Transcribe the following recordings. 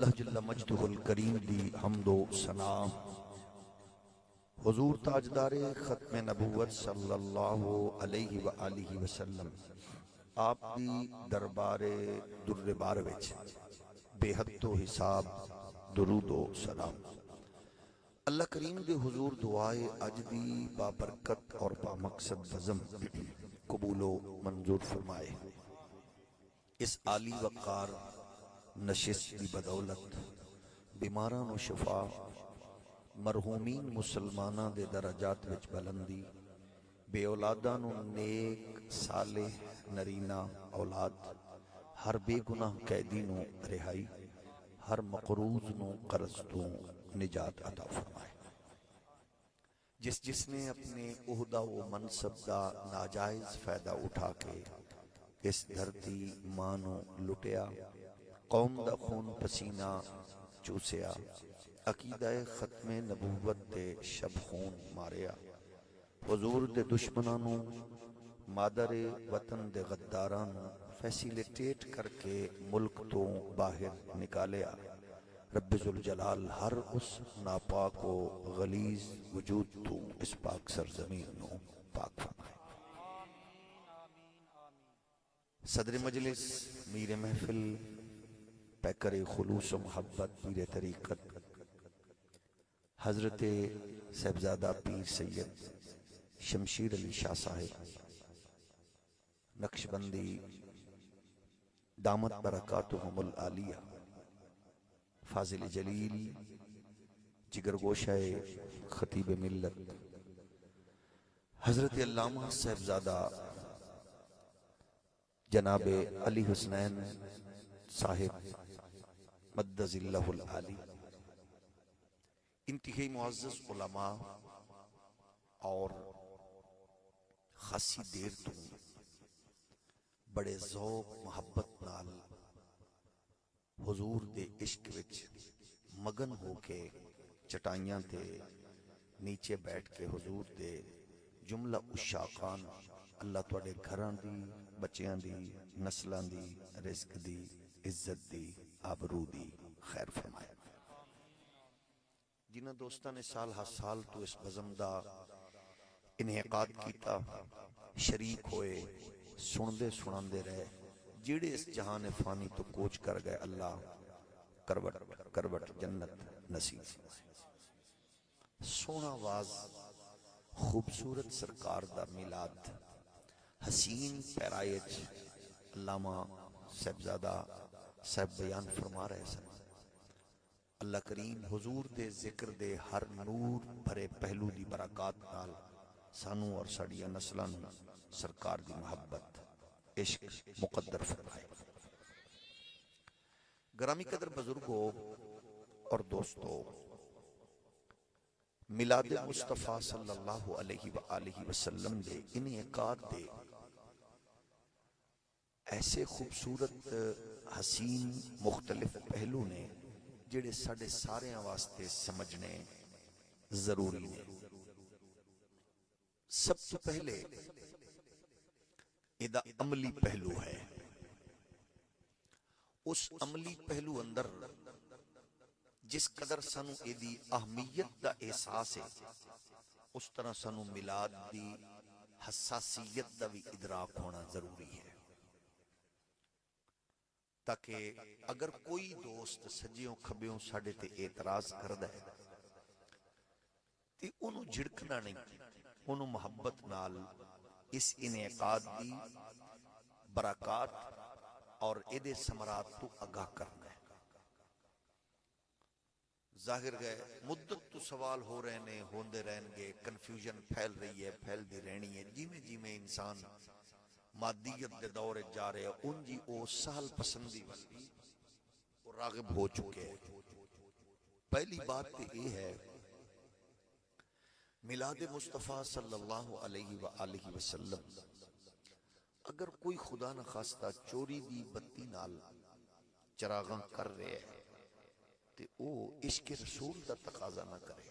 اللہ جل مجدہ الکریم دی حمد و ثنا حضور تاجدار ختم نبوت صلی اللہ علیہ وآلہ وسلم آپ دی دربار در بار وچ بے حد و حساب درود و سلام اللہ کریم دے حضور دعائے اج دی بابرکت اور با مقصد بزم قبول و منظور فرمائے۔ اس عالی وقار نشست دی بدولت بیماران و شفا، مرحومین مسلمانہ دے درجات وچ بلندی، بے اولادان و نیک صالح نرینہ اولاد، ہر بے گناہ قیدی نو رہائی، ہر مقروض نو قرض تو نجات عطا فرمائے۔ جس نے اپنے عہدہ و منصب دا ناجائز فائدہ اٹھا کے اس دھرتی مانو لٹیا، قوم دا خون پسینہ چوسیا، عقیدہ ختم نبوت دے شب خون ماریا، حضور دے دشمنانوں مادر وطن دے غدارانوں فیسیلیٹیٹ کر کے ملک تو باہر نکالیا، رب ذوالجلال ہر اس ناپاک و غلیظ وجود تو اس پاک سرزمین نو پاک فرمائے۔ صدر مجلس، میر محفل، پیکر خلوص و محبت، پیر طریقت حضرت صاحبزادہ پیر سید شمشیر علی شاہ صاحب نقشبندی دامت برکاتہم العالیہ، فاضل جلیل، جگرگوشہ خطیب ملت حضرت علامہ صاحبزادہ جناب علی حسنین صاحب مدذ اللہ العالی، انتہائی معزز علماء اور خاصی دیر تو بڑے ذوق محبت نال حضور دے عشق وچ مگن ہو کے چٹائیاں تے نیچے بیٹھ کے حضور دے جملہ اشاقان اللہ تواڈے گھراں دی، بچیاں دی، نسلاں دی، رزق دی، عزت دی، آبرو دی خیر فرمائے۔ جنہاں دوستاں نے سال ہر سال تو اس بزم دا انعقاد کیتا، شریک ہوئے، سندے سناندے رہے، جیڑے اس جہان فانی تو کوچ کر گئے، اللہ کروٹ کروٹ جنت نصیب فرمائے۔ سونا واز خوبصورت سرکار دا میلاد حسین پیرائج علامہ صاحبزادہ صاحب بیان فرما رہے سن۔ اللہ کریم حضور دے ذکر دے ہر نور بھرے پہلو دی برکات نال سانو اور ساڑیاں نسلاں نوں سرکار دی محبت عشق مقدر فرمائے۔ گرامی قدر بزرگوں اور دوستوں، میلاد مصطفیٰ صلی اللہ علیہ وآلہ وسلم دے انعقاد دے ایسے خوبصورت حسین مختلف پہلو نے جڑے ساڑے سارے واسطے سمجھنے ضروری نے۔ سب سے پہلے ایدہ عملی پہلو ہے۔ اس عملی پہلو اندر جس قدر سانو ایدی اہمیت دا احساس ہے، اس طرح سانو میلاد دی حساسیت دا بھی ادراک ہونا ضروری ہے، تاکہ اگر کوئی دوست سجیوں کھبیوں ساڑے تے اعتراض کردہ ہے تے انہوں جھڑکنا نہیں، انہوں محبت نال اس انعقاد دی برکات اور ایدے سمرات تو آگاہ کرنا ہے۔ ظاہر گئے مدت تو سوال ہو رہنے ہوندے رہنگے، کنفیوژن پھیل رہی ہے، پھیل دی رہنی ہے، جی میں انسان مادیت دے دور جا رہے ہیں، ان جی او سہل پسندی والی وہ راغب ہو چکے ہیں۔ پہلی بات تے یہ ہے، میلاد مصطفیٰ صلی اللہ علیہ وآلہ وسلم اگر کوئی خدا نخواستہ چوری دی بتی نال چراغاں کر رہے ہیں تے او عشق رسول دا تقاضا نہ کرے،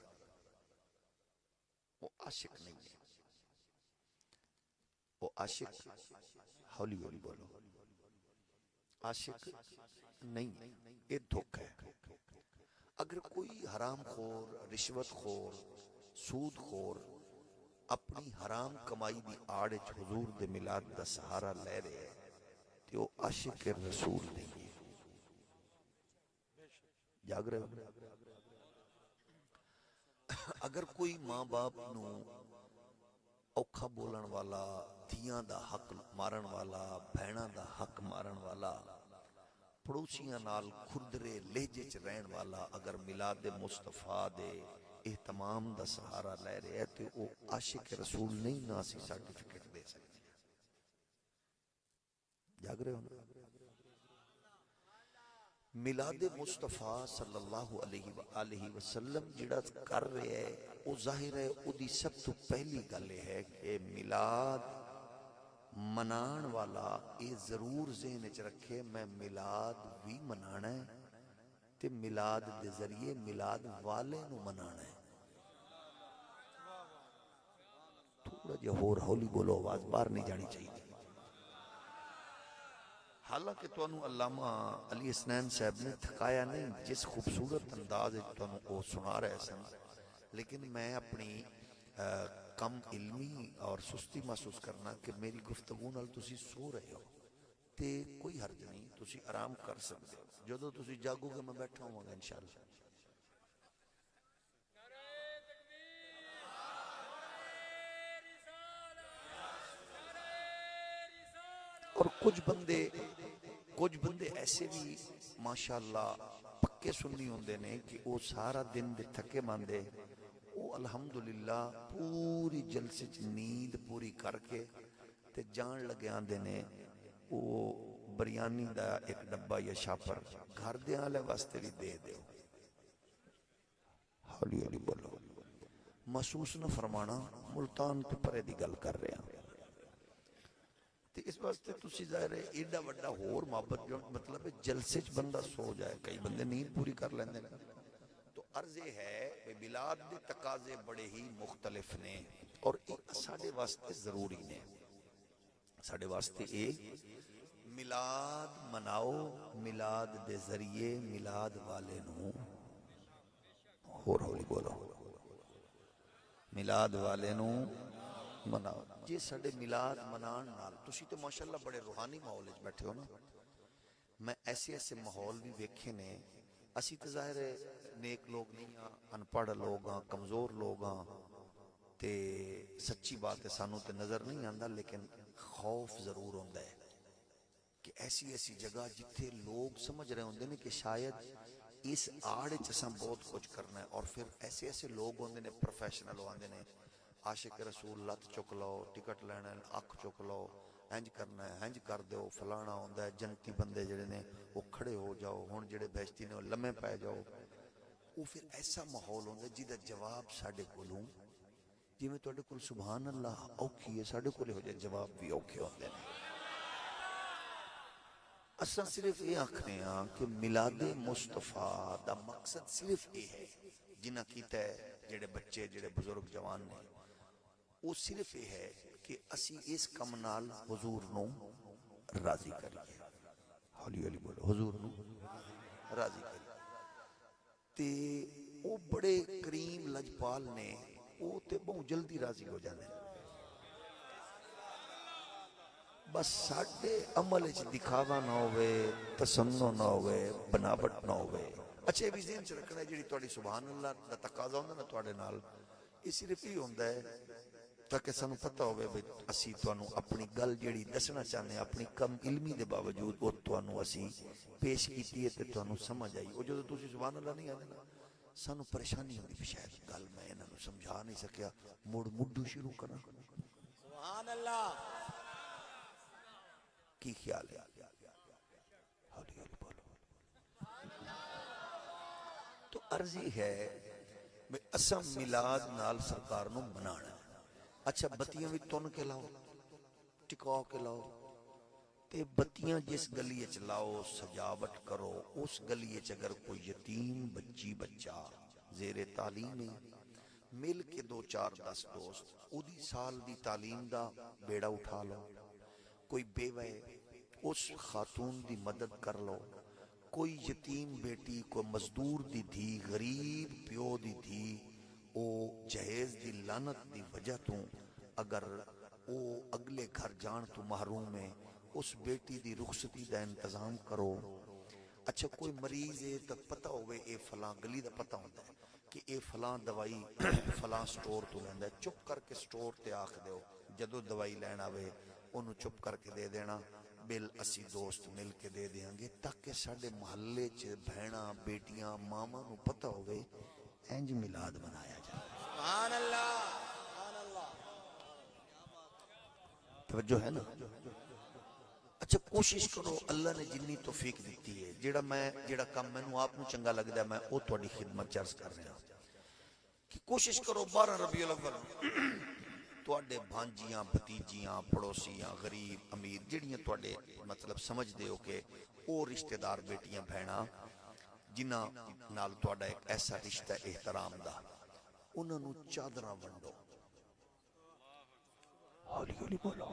وہ عاشق نہیں ہے۔ وہ عاشق، ہولی ہولی بولو، عاشق نہیں، یہ دھوکہ ہے۔ اگر کوئی حرام خور، رشوت خور، سود خور اپنی حرام کمائی دی آڑ وچ حضور دے میلاد دا سہارا لے رہے ہیں تے وہ عاشق رسول نہیں ہے۔ جاگ رہے ہو؟ اگر کوئی ماں باپ نو اوکھا بولن والا، دھیاں دا حق مارن والا، بہناں دا حق مارن والا، پڑوسیاں نال کھردرے لہجے چ رہن والا اگر میلاد مصطفیٰ دے اہتمام دا سہارا لے رہے ہے تو وہ عاشق رسول نہیں، نہ اسی سرٹیفکیٹ دے سکتے۔ جاگ رہے ہو نا؟ میلاد مصطفیٰ صلی اللہ علیہ وآلہ وسلم جڑا کر رہے ہے وہ ظاہر ہے او دی سب تو پہلی گل ہے کہ میلاد منان والا اے ضرور ذہن وچ رکھے میں میلاد بھی منانا ہے تے میلاد دے ذریعے میلاد والے نو منانا ہے۔ تھوڑا جہا ہور ہولی بولو، آواز باہر نہیں جانی چاہیے۔ حالانکہ تانوں علامہ علی اسنین صاحب نے تھکایا نہیں، جس خوبصورت انداز تانوں وہ سنا رہے سن، لیکن میں اپنی کم علمی اور سستی محسوس کرنا کہ میری گفتگو نال تسی سو رہے ہو تے کوئی حرج نہیں، تسی آرام کر سکتے ہو۔ جدوں تسی جاگو گے میں بیٹھا ہوں گا انشاءاللہ۔ اور کچھ بندے ایسے بھی ماشاءاللہ پکے سنی ہوندے نے کہ وہ سارا دن دے تھکے ماندے وہ الحمدللہ پوری جلسے چ نیند پوری کر کے تے جان لگے آندے نے وہ بریانی دا ایک ڈبہ یا شاپر گھر دے آلے واسطے بھی دے دیو۔ ہولی ہولی بولو، محسوس نہ فرمانا، ملتان تو پرے دی گل کر رہے ہیں۔ اس واسطے تسی ظاہر ہے ایڈا وڈا ہور محبت جو مطلب ہے جلسے چ بندہ سو جائے، کئی بندے نیند پوری کر لیندے نے۔ تو عرض یہ ہے کہ میلاد دے تقاضے بڑے ہی مختلف نے اور ساڈے واسطے ضروری نے۔ ساڈے واسطے میلاد مناؤ، میلاد دے ذریعے میلاد والے نو ہور ہولی بولو، میلاد والے نو مناؤ۔ جی ساڈے میلاد منان نال تسی تو ماشاءاللہ بڑے روحانی ماحول وچ بیٹھے ہو نا، میں ایسے ماحول بھی ویکھے نے۔ اسی تو ظاہر ہے نیک لوگ نہیں ہاں، ان پڑھ لوگ ہاں، کمزور لوگ ہاں تے سچی بات ہے سانوں تے نظر نہیں آندا، لیکن خوف ضرور ہوندا ہے کہ ایسی جگہ جتھے لوگ سمجھ رہے ہوندے نے کہ شاید اس آڑ وچ اساں بہت کچھ کرنا ہے، اور پھر ایسے لوگ ہوندے نے پروفیشنل ہوندے نے، عاشق رسول لت چک لو، ٹکٹ لینا ہے، اکھ چک لو، ہنج کرنا ہے ہنج کر دیو، فلانا ہوندا ہے۔ جنتی بندے جڑے نے وہ کھڑے ہو جاؤ، ہن جڑے بہشتی نے وہ لمے پے جاؤ۔ وہ پھر ایسا ماحول ہوندا ہے جہدا جواب ساڈے کولوں جی میں تواڈے کول سبحان اللہ اوکھی ہے، ساڈے کول ہو جائے جواب بھی اوکھے ہوندے نے۔ اساں صرف یہ آکھنے ہاں کہ میلاد مصطفیٰ دا مقصد صرف یہ ہے، جنہ کیتا ہے جڑے بچے جڑے بزرگ جوان نے، وہ صرف یہ ہے کہ اسی اس کم نال حضور نو راضی کریے۔ ہولی ہولی بولو، حضور نو راضی کریے۔ تے وہ بڑے کریم لجپال نے، وہ تے بہت جلدی راضی ہو جانے، بس ساڈے عمل وچ دکھاوا نہ ہوئے، تصنع نہ ہوئے، بناوٹ نہ ہوئے۔ اچھا یہ بھی ذہن چ رکھنا ہے جڑی تواڈی سبحان اللہ دا تقاضا ہوندا نا تواڈے نال، یہ صرف یہ ہوندا ہے تاکہ سانو پتہ ہوئے بھئی اسی توانو اپنی گل جڑی دسنا چاہنے ہیں اپنی کم علمی دے باوجود وہ توانو اسی پیش کیتی ہے تے توانو سمجھ آئی۔ وہ جو تسی سبحان اللہ نہیں آنے نا سانو پریشانی ہوندی شاید گل میں انہاں سمجھا نہیں سکیا، مڈو شروع کرنا۔ سبحان اللہ، کی خیال ہے؟ ہولی ہولی بولو۔ تو عرضی ہے میں اسم میلاد نال سرکار نو منانا ہے۔ اچھا بتیاں بھی تن کے لاؤ، ٹکاؤ کے لاؤ، تے بتیاں جس گلی اچ لاؤ سجاوٹ کرو، اس گلی اچ اگر کوئی یتیم بچی بچہ زیر تعلیم ہے مل کے 2-4-10 دوست او دی سال دی تعلیم دا بیڑا اٹھا لو، کوئی بیوہ ہے اس خاتون دی مدد کر لو، کوئی یتیم بیٹی، کوئی مزدور دی دھی، غریب پیو دی دھی، او جہیز دی لعنت دی وجہ تو اگر او اگلے گھر جان تو محروم ہے، اس بیٹی دی رخصتی دا انتظام کرو۔ اچھا کوئی مریض ہے تو پتہ ہوئے اے فلاں گلی دا پتہ ہوتا ہے کہ اے فلاں دوائی فلاں سٹور تو لیندا ہے، چپ کر کے سٹور تے آکھ دیو، جدو دوائی لین آوے انہوں چپ کر کے دے دینا، بل اسی دوست مل کے دے دیاں گے، تاکہ ساڈے محلے چ بہناں بیٹیاں ماما نو پتہ ہوئے انج میلاد منایا جائے۔ سبحان اللہ سبحان اللہ۔ توجہ ہے نا؟ اچھا کوشش کرو، اللہ نے جنی توفیق دیتی ہے، جیڑا کام مینوں آپ نو چنگا لگدا ہے میں او تہاڈی خدمت چ عرض کر رہا ہوں کہ کوشش کرو 12 ربیع الاول تواڈے بھانجیاں بھتیجیاں پڑوسیاں غریب امیر جڑیاں تواڈے مطلب سمجھ دے ہو کہ او رشتہ دار بیٹیاں بہناں جنہاں نال تواڈا ایک ایسا رشتہ احترام دا، انہاں نو چادراں ونڈو۔ ہولی ہولی بولو۔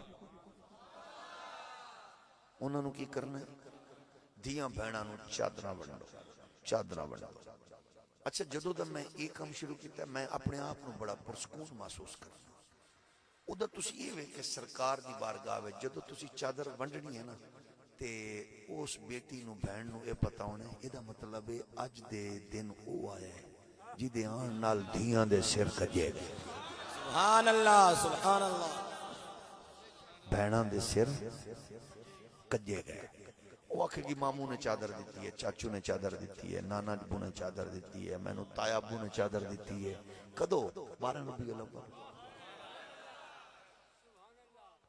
انہاں نو کی کرنا ہے؟ دھیاں بہناں نو چادراں ونڈو، چادراں ونڈو۔ اچھا جدوں دا میں یہ کام شروع کیتا ہے میں اپنے آپ نو بڑا پرسکون محسوس کرنا۔ ادھر تسی یہ وے کہ سرکار دی بارگاہ وچ جدوں تسی چادر ونڈنی ہے نا تے اس بیٹی نو بہن نو اے پتہ ہونا ہے ادا مطلب ہے اج دے دن او آیا ہے جدے آن نال دھیاں دے سر کجے گئے، سبحان اللہ سبحان اللہ۔ بہناں دے سر کجے گئے۔ وہ آکھے گی ماموں نے چادر دیتی ہے، چاچو نے چادر دیتی ہے، نانا ابو نے چادر دیتی ہے، مینوں تایا ابو نے چادر دیتی ہے۔ کدو 12 ربیع الاول۔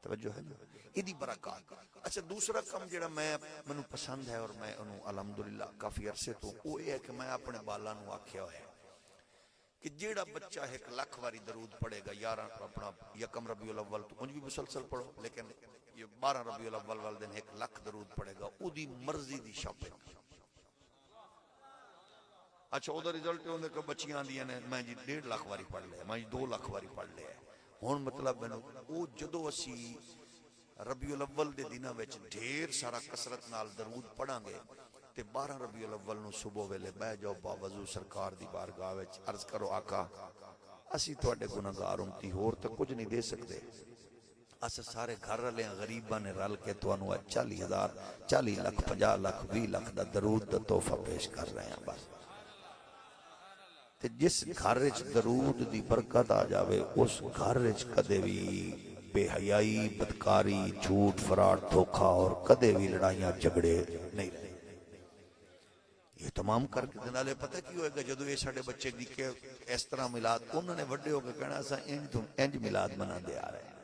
توجہ ہے نا؟ ایدی برکات۔ اچھا دوسرا کام جڑا مینوں پسند ہے اور میں انہوں الحمدللہ کافی عرصے تو وہ یہ ہے کہ میں اپنے بالا نو آکھیا ہویا ہے کہ جیڑا بچہ 1 لاکھ واری درود پڑھے گا 11 اپنا 1 ربیع الاول تو انج بھی مسلسل پڑھو، لیکن یہ 12 ربیع الاول والے دن 1 لاکھ درود پڑھے گا او دی مرضی دی شاپنگ۔ اچھا او دا رزلٹ ہوندے کہ بچیاں آندیاں نے میں جی 1.5 لاکھ واری پڑھ لیا، میں جی 2 لاکھ واری پڑھ لیا۔ ہن مطلب میں او جدو اسی ربیع الاول دے دناں وچ ڈھیر سارا کثرت نال درود پڑھاں گے تے 12 ربیع الاول نو صبح ویلے بہ جاؤ باوضو سرکار دی بارگاہ وچ عرض کرو آقا اسی تواڈے گناہگار امتی ہور تے کچھ نہیں دے سکدے، اس سارے گھر والے غریباں نے رل کے تانوں 40,000 40 لاکھ 50 لاکھ 20 لاکھ دا درود دا تحفہ پیش کر رہے ہیں۔ بس تے جس گھر وچ درود دی برکت آ جاوے اس گھر وچ کدے بھی بے حیائی بدکاری جھوٹ فراڈ دھوکا اور کدے بھی لڑائیاں جھگڑے نہیں رہے۔ یہ تمام کر کے دنالے پتہ کی ہوئے گا جدو یہ ساڑھے بچے دی کہ اس طرح ملاد انہوں نے وڈے ہو کے کہنا ایسا انج ملاد منا دے آ رہے ہیں۔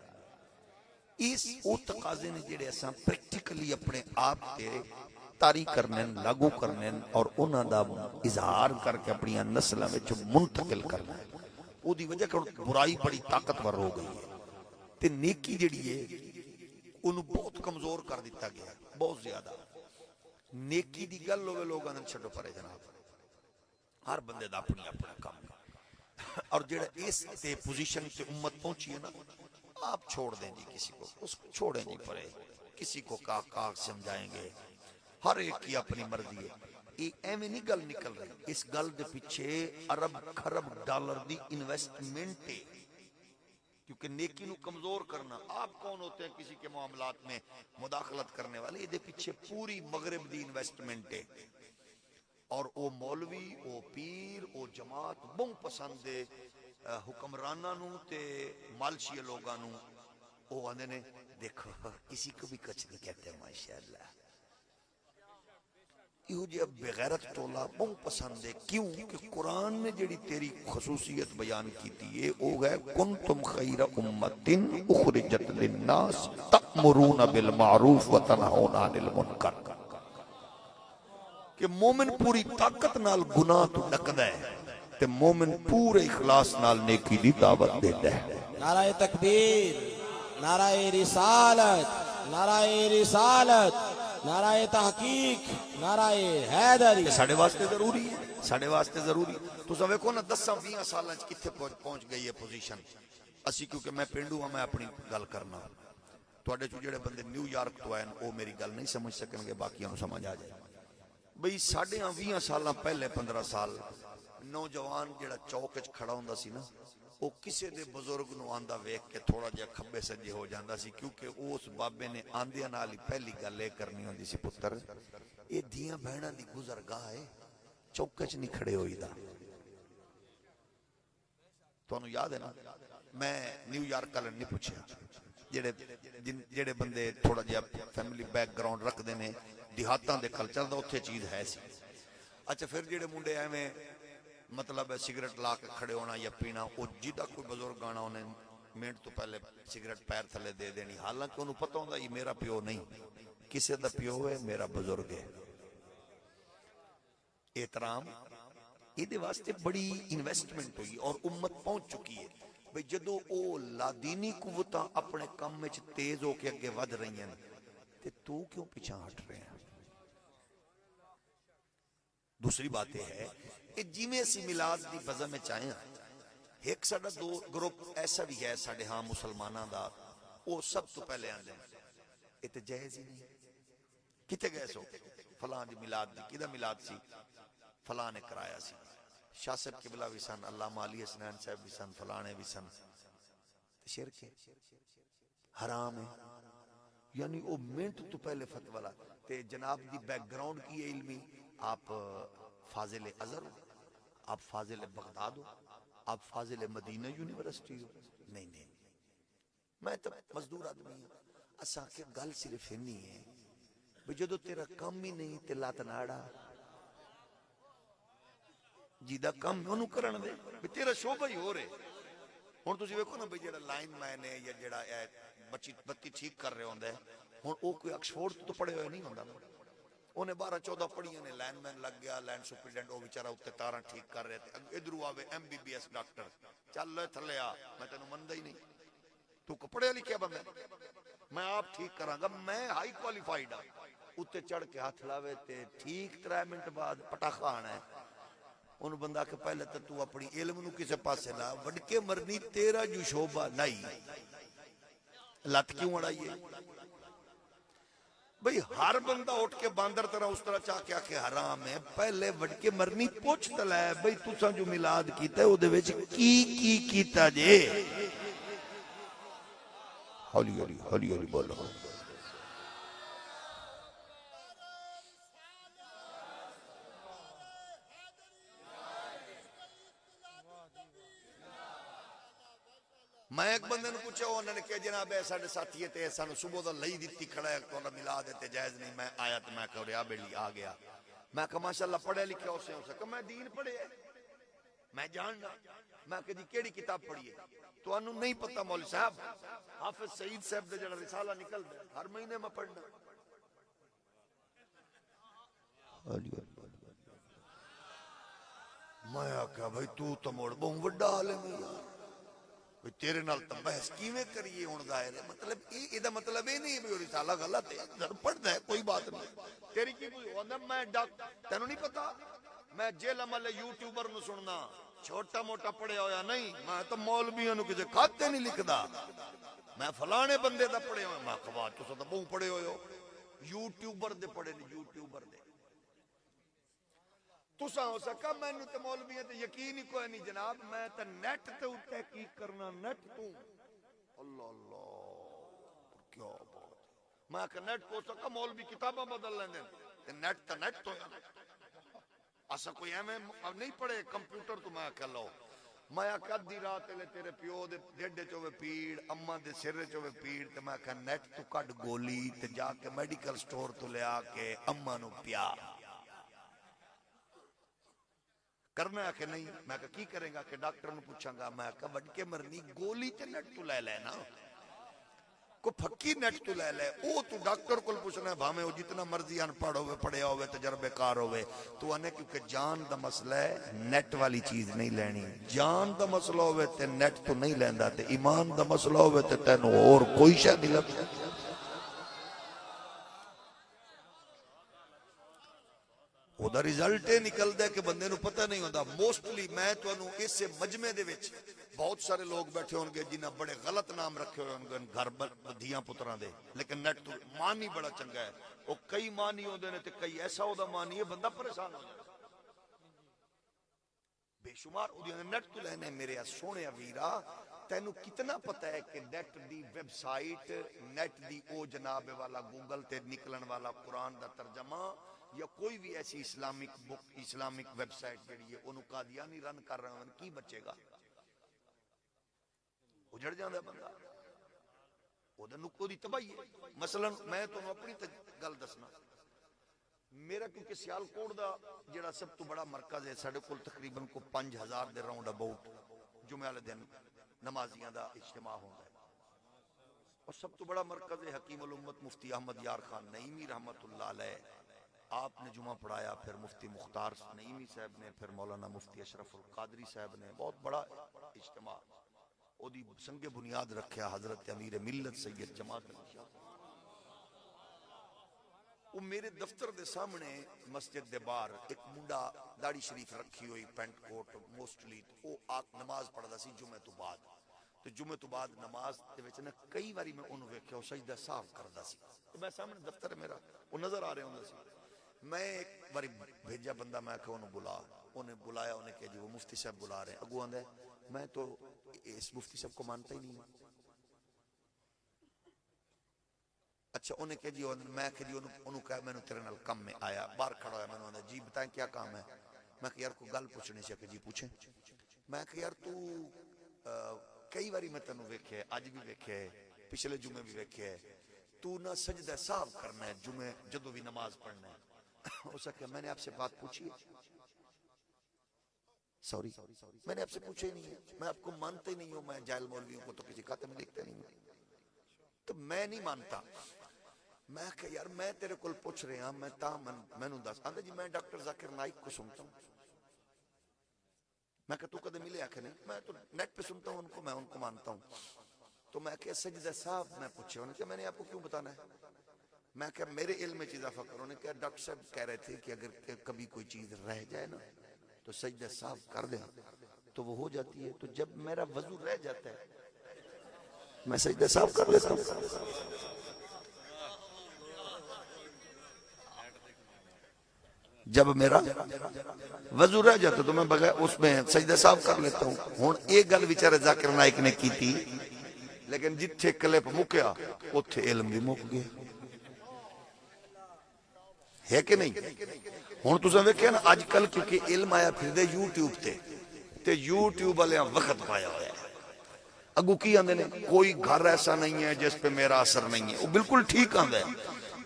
اس او تقاضے نے جڑے ایسا پریکٹیکلی اپنے آپ تے تاری کرنے لاگو کرنے اور انہوں دا اظہار کر کے اپنی نسلوں میں جو منتقل کرنا ہے وہ دی وجہ کہ برائی بڑی طاقتور ہو گئی ہے تے نیکی جڑی ہے انہوں بہت کمزور کر دیتا گیا بہت زیادہ۔ نیکی دی گل ہوئے لوگ انہوں چھڑو پڑے جناب، ہر بندے دا اپنی اپنا کام اور جڑا اس تے پوزیشن تے امت پہنچی ہے نا آپ چھوڑ دیں جی کسی کو، اس کو چھوڑیں جی پڑے، کسی کو کاغ سمجھائیں گے، ہر ایک کی اپنی مرضی ہے۔ یہ ایویں نہیں گل نکل رہی، اس گل دے پیچھے ارب خرب ڈالر دی انویسٹمنٹ ہے، کیونکہ نیکی نو کمزور کرنا۔ آپ کون ہوتے ہیں کسی کے معاملات میں مداخلت کرنے والے؟ یہ دے پیچھے پوری مغرب دی انویسٹمنٹ ہے اور او مولوی او پیر او جماعت بہت پسند ہے حکمرانہ نو تے مالشی لوگاں نو۔ او آندے نے دیکھو کسی کو بھی کچھ نہیں کہتے ماشاءاللہ۔ یہ جو بغیرت ٹولہ بہت پسند ہے، کیوں کہ قرآن نے جڑی تیری خصوصیت بیان کی تھی وہ ہے کنتم خیر امت اخرجت للناس تأمرون بالمعروف وتنہون عن المنکر، کہ مومن پوری طاقت نال گناہ تو ڈکدا ہے تے مومن پورے اخلاص نال نیکی دی دعوت دیتا ہے۔ نعرہ تکبیر، نعرہ رسالت، نعرہ رسالت، نعرہ تحقیق، نعرہ حیدری۔ ساڑھے واسطے ضروری ہے، ساڑھے واسطے ضروری۔ تو سوے کو نا 10-20 سالہ کتھے پہنچ گئی ہے پوزیشن۔ اسی کیونکہ میں پینڈو ہاں، میں اپنی گل کرنا، تو اڈے جو جڑے بندے نیو یارک تو آئے وہ میری گل نہیں سمجھ سکیں گے، باقیوں سمجھ آ جائے۔ بھئی 20 سالاں پہلے 15 سال نوجوان جڑا چوک وچ کھڑا ہوندا سی نا وہ کسے دے بزرگ نو آندا ویکھ کے تھوڑا جہا کھبے سجے ہو جاندا سی، کیونکہ اس بابے نے آندیاں نال ہی پہلی گل یہ کرنی ہوندی سی، پتر یہ دیاں بہناں دی گزرگاہ ہے، چوک وچ نہیں کھڑے ہوئی دا۔ تانوں یاد ہے نا میں نیو یارک والے نہیں پوچھیا، جڑے بندے تھوڑا جہا فیملی بیک گراؤنڈ رکھتے ہیں دیہاتاں دے کلچر دا اتھے چیز ہے سی۔ اچھا پھر جڑے منڈے ایویں مطلب سگریٹ لا کے کھڑے ہونا یا پینا، وہ جدہ کوئی بزرگ آنا انہیں منٹ تو پہلے سگریٹ پیر تھلے دے دینی، حالانکہ انہوں پتہ ہوتا یہ میرا پیو نہیں، کسے دا پیو ہے، میرا بزرگ ہے۔ احترام یہ واسطے بڑی انویسٹمنٹ ہوئی اور امت پہنچ چکی ہے بھئی جدو او لادینی قوتاں اپنے کام میں تیز ہو کے اگے ود رہی ہیں تے تو کیوں پیچھے ہٹ رہے ہیں؟ دوسری بات یہ ہے کہ جیویں اسی میلاد دی بزم میں چاہیں ایک ساڈا دو گروپ ایسا بھی ہے ساڈے ہاں مسلماناں دا، وہ سب تو پہلے آندے یہ تے جائز ہی نہیں، کتے گئے سو فلاں دی میلاد دی، کدا میلاد سی فلاں نے کرایا سی، شاہ صاحب قبلہ بھی سن، علامہ علی حسنین صاحب بھی سن، فلانے بھی سن، شرک ہے، حرام ہے، یعنی وہ منٹ تو پہلے فتوی لا تے جناب دی بیک گراؤنڈ کی علمی، آپ فاضل ازہر ہو، آپ فاضل بغداد ہو، آپ فاضل مدینہ یونیورسٹی ہو، نہیں نہیں، میں تو مزدور آدمی ہوں، اساں کے گل صرف ہی نہیں ہے بھئی جدو تیرا کم ہی نہیں تے لات ناڑا جیدہ کم انہوں کرن دے بھئی تیرا شعبہ ہی ہو رہے ہون تسی ویکھو نا بھئی جڑا لائن مین ہے یا جڑا بتی ٹھیک کر رہے ہوندے ہون او کوئی اکسفورڈ تو پڑھے ہوئے نہیں ہوندا، انہیں 12-14 پڑھیاں نے، لائن مین لگ گیا، لائن سپریڈنٹ وہ بیچارہ اتنے تاراں ٹھیک کر رہے تھے، ادھرو آوے MBBS ڈاکٹر چل لے تھلے آ، میں تینوں مندہ ہی نہیں، تو کپڑے لکھیا بندہ میں آپ ٹھیک کراں گا، میں ہائی کوالیفائیڈ ہاں، اتنے چڑھ کے ہاتھ لاوے تے ٹھیک 3 منٹ بعد پٹاخہ آنا ہے، انہوں بندہ کہ پہلے تو اپنی علم نو کسے پاسے لا، وڈکے مرنی تیرا جو شعبہ نہیں، لات کیوں اڑائیے؟ بھئی ہر بندہ اٹھ کے باندر طرح اس طرح چاہ کے آکے حرام ہے، پہلے وڈکے مرنی پوچھ تلا ہے بھئی تُساں جو میلاد کیتا ہے وہ دے ویچ کی کیتا جے؟ ہولی ہولی ہولی ہولی بولو، میں ایک بندے نے پوچھا انہوں نے کہا جناب ہے ساڑھے ساتھی تے سانو صبح دا لئی دیتی کھڑا ہے تو اللہ ملا دیتے جائز نہیں، میں آیا تو میں کہا ریا بیلی آ گیا، میں کہا ماشاءاللہ پڑھے لکھے ہو سے کہ میں دین پڑھے ہے، میں جاننا، میں کہا جی کیڑی کتاب پڑھی ہے تو انہوں نہیں پتہ مولوی صاحب حافظ سعید صاحب دے جڑا رسالہ نکل دے ہر مہینے میں پڑھنا، میں کہا بھائی تو موڑ بہن وڈا عالم ہے یار، تیرے نال تو بحث کیویں کریے ہن ظاہر ہے، مطلب یہ دا مطلب یہ نہیں ہے رسالہ غلط ہے، ضرور پڑھدا ہے کوئی بات نہیں، تیری کی کوئی ہوندا میں تینوں نہیں پتا میں جیل عمل یوٹیوبر نو سننا چھوٹا موٹا پڑھیا ہویا نہیں، میں تو مولویوں نو کسے کھاتے نہیں لکھدا، میں فلانے بندے دا پڑھیا ہویا، میں کہا تساں تو بہوں پڑھے ہوئے ہو، یوٹیوبر دے پڑھے نہیں، یوٹیوبر دے تساں ہو سکا میں نے تے مولویاں تے یقین ہی کوئی نہیں جناب، میں تے نیٹ تے تحقیق کرنا نیٹ تو اللہ اللہ کیا بات ہے، میں کہ نیٹ کو سکا مولوی کتاباں بدل لیندے تے نیٹ تے نیٹ تو اسا کوئی ایویں نہیں پڑھے کمپیوٹر تو میں کہ لو میں کدی رات لے تیرے پیو دے ڈیڈے چوے پیڑ اماں دے سر چوے پیڑ تے میں کہ نیٹ تو کڈ گولی تے جا کے میڈیکل سٹور تو لے آ کے اماں نو پیا کرنا ہے کہ نہیں، میں کہا کی کریں گا کہ ڈاکٹر نے پوچھاں گا، میں کہا بڑھ کے مرنی گولی تے نیٹ تو لے لینا کو پھکی نیٹ تو لے لے او تو ڈاکٹر کو پوچھنا ہے بھامے ہو جتنا مرضی ان پڑھ ہوئے پڑھیا ہوئے تجربے کار ہوئے تو انہیں کیونکہ جان دا مسئلہ ہے نیٹ والی چیز نہیں لینی، جان دا مسئلہ ہوئے تے نیٹ تو نہیں لیندہ تے ایمان دا مسئلہ ہوئے تے تینوں اور کوئی شاہ نہیں لگتا، او دا رزلٹ یہ نکلتا ہے کہ بندے نو پتہ نہیں ہوتا. موسٹلی میں تانوں اس مجمع دے وچ بہت سارے لوگ بیٹھے ہون گے جنہاں بڑے غلط نام رکھے ہوئے ہون گے گھر بدھیاں پتراں دے, لیکن نیٹ تو معنی بڑا چنگا ہے. وہ کئی معنی ہوندے نے تے کئی ایسا ہودا معنی ہے بندہ پریشان ہو جائے بے شمار. نیٹ تو لینے میرے سونے ویرا, تینوں کتنا پتہ ہے کہ نیٹ دی ویب سائٹ, نیٹ دی او جناب والا گوگل تے نکلن والا قرآن دا ترجمہ یا کوئی بھی ایسی اسلامک بک, اسلامک ویب سائٹ جڑی ہے انہوں قادیانی رن کر رہے ہیں, کی بچے گا؟ اجڑ جاندہ بندہ, وہ دا نکو دی تباہی ہے. مثلا میں تو اپنی گل دسنا, میرا کیونکہ سیال کوٹ دا جڑا سب تو بڑا مرکز ہے, ساڑھے کل تقریباً کو 5000 دے راؤنڈ اباؤٹ جمعہ والے دن نمازیاں دا اجتماع ہوتا ہے, اور سب تو بڑا مرکز ہے حکیم الامت مفتی احمد یار خان نعیمی رحمت اللہ علیہ. آپ نے جمعہ پڑھایا, پھر مفتی مختار نعیمی صاحب نے, پھر مولانا مفتی اشرف القادری صاحب نے, بہت بڑا اجتماع. او دی سنگ بنیاد رکھیا حضرت امیر ملت سید جماعت علی شاہ. وہ میرے دفتر دے سامنے مسجد دے باہر ایک منڈا داڑھی شریف رکھی ہوئی, پینٹ کوٹ موسٹلی, وہ نماز پڑھدا سی جمعہ تو بعد. تو جمعہ تو بعد نماز دے وچ نا کئی واری میں انہوں ویکھیا وہ سجدہ صاف کردا سی, تو میں سامنے دفتر میرا وہ نظر آ رہے ہوندا سی. میں ایک باری بھیجا بندہ, میں کہ انہوں بلا, انہیں بلایا, انہیں کہا جی وہ مفتی صاحب بلا رہے ہیں. اگو آندہ ہے میں تو اس مفتی صاحب کو مانتا ہی نہیں ہوں. اچھا انہیں کہا جی, میں کہ جی انہوں کہا میں نے تیرے نال کم میں آیا, باہر کھڑا ہویا, میں نے جی بتائیں کیا کام ہے. میں کہ یار کوئی گل پوچھنے سے, کہ جی پوچھیں. میں کہ یار تو کئی باری میں تینوں ویکھے ہے, اج بھی ویکھے ہے, پچھلے جمعے بھی ویکھے ہے, تو نہ سجدہ صاف کرنا ہے جمعے جدو بھی نماز پڑھنا ہے. اس کہ میں نے آپ سے بات پوچھی ہے, سوری میں نے آپ سے پوچھا ہی نہیں ہے, میں آپ کو مانتا ہی نہیں ہوں, میں جاہل مولویوں کو تو کسی کھاتے میں لکھتا نہیں ہوں, تو میں نہیں مانتا. میں کہ یار میں تیرے کل پوچھ رہے ہاں, میں نوں دس. آندھا جی میں ڈاکٹر ذاکر نائک کو سنتا ہوں. میں کہ تو کدے ملے آکھے نہیں, میں تو نیٹ پہ سنتا ہوں ان کو, میں ان کو مانتا ہوں. تو میں کہ سجدہ صاحب میں پوچھے, انہوں نے کہا میں نے آپ کو کیوں بتانا ہے. میں کہ میرے علم میں چیز اضافہ کرو. انہوں نے کہا ڈاکٹر صاحب کہہ رہے تھے کہ اگر کبھی کوئی چیز رہ جائے نا تو سجدہ صاف کر دیں تو وہ ہو جاتی ہے. تو جب میرا وضو رہ جاتا ہے میں سجدہ صاف کر لیتا ہوں. جب میرا وضو رہ جاتا تو میں بغیر اس میں سجدہ صاف کر لیتا ہوں. ہون ایک گل بیچارے ذاکر نائک نے کی تھی, لیکن جتھے کلپ مکیا اتھے علم بھی مک گیا ہے کہ نہیں. ہون تو سن ویکھیا نا آج کل کیونکہ علم آیا پھر دے یوٹیوب تے یوٹیوب والے وقت پایا ہوا ہے. اگو کی آندے نے کوئی گھر ایسا نہیں ہے جس پہ میرا اثر نہیں ہے. وہ بالکل ٹھیک آندے ہے.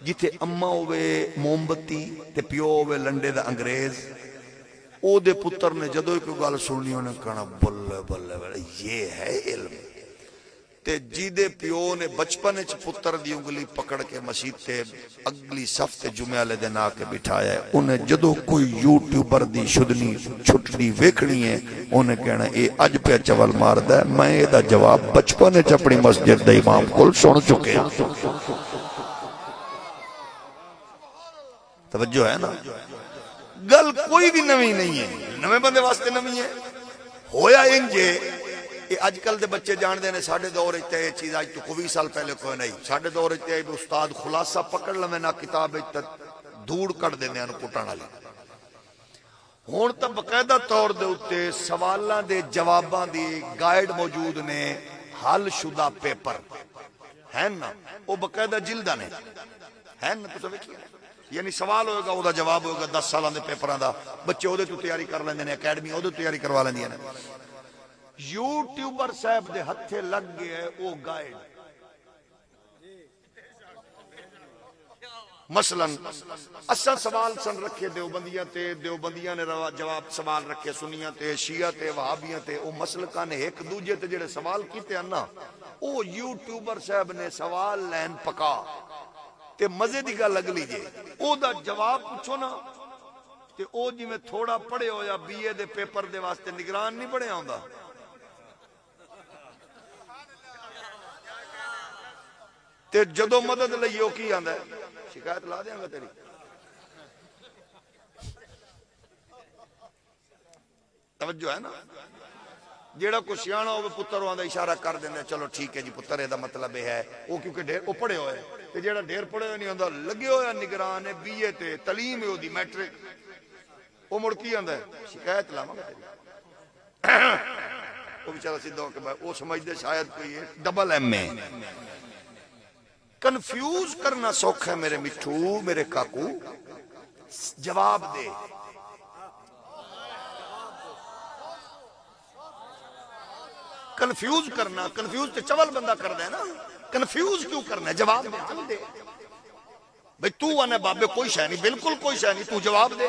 جتھے اماں ہوئے موم بتی تے پیو ہوئے لنڈے دا انگریز, او دے پتر نے جدو ایک گل سننی انہیں کہنا بلے بلے بلے یہ ہے علم. تے جی دے پیو نے بچپن اچ پتر دی انگلی پکڑ کے مسجد تے اگلی صف تے جمعہ والے دن آ کے بٹھایا ہے. انہیں جدو کوئی یوٹیوبر دی شدنی چھٹنی ویکھنی ہے انہیں کہنا اے اج پہ چول ماردا ہے. میں اے دا جواب بچپن اچ اپنی مسجد دے امام کول سن چکے ہیں. توجہ ہے نا, گل کوئی بھی نوی نہیں ہے, نوے بندے واسطے نوی ہے. ہویا انجے یہ اج کل دے بچے جان دے نے ساڑھے دور اچھتے یہ چیز آج تو 20 سال پہلے کوئی نہیں. ساڑھے دور اچھتے استاد خلاصہ پکڑ لمیں نا کتاب اچھتے دھوڑ کر دینے ہیں کٹانا لی. ہون تا بقیدہ طور دے اتے سوالاں دے جواباں دی گائیڈ موجود نے, حل شدہ پیپر ہیں نا, وہ بقیدہ جلدہ نے ہیں نا. تو سوچ یعنی سوال ہوئے گا وہ دا جواب ہوئے گا 10 سالان دے پیپران دا, بچے وہ دے تو تیاری کر لیندے نے, اکیڈمی وہ دے تیاری کروا لیندے نے. یوٹیوبر صاحب دے ہتھے لگ گئے وہ گائیڈ. مثلا اساں سوال سن رکھے دیوبندیاں نے جواب سوال رکھے, سنیاں تے شیعہ تے وہابیاں تے, او مسلکاں نے ایک دوجے تے جڑے سوال کیتے ہیں نا, او یوٹیوبر صاحب نے سوال لین پکا تے مزے دی گل لگ لیجئے او دا جواب پوچھو نا تے او جی میں تھوڑا پڑھے ہو یا بی اے دے پیپر دے واسطے نگران نہیں پڑھے آندا. تے جدو مدد لئیو کی آندا ہے شکایت لا دیاں گا تیری. توجہ ہے نا. جیڑا کوئی سیاح ہوئے پتر وہاں دا اشارہ کر دینا چلو ٹھیک ہے جی پتر یہ دا مطلب ہے وہ کیونکہ ڈھیر وہ پڑھے ہوئے تے جیڑا ڈھیر پڑھے ہوئے نہیں ہوندہ لگے ہوئے نگران ہے بی اے تے تعلیم ہے دی میٹرک وہ مڑ کی آندہ ہے شکایت لاما وہ بیچارہ سیدھا ہو کہ وہ سمجھ دے شاید کوئی ڈبل ایم میں کنفیوز کرنا سوکھ ہے میرے مٹھو میرے کاکو جواب دے. کنفیوز کرنا کنفیوز تے چول بندہ کر دے نا کنفیوز کیوں کرنا ہے جواب دے حل دے بھئی تو آنے بابے کوئی شہ نہیں بالکل کوئی شہ نہیں تو جواب دے.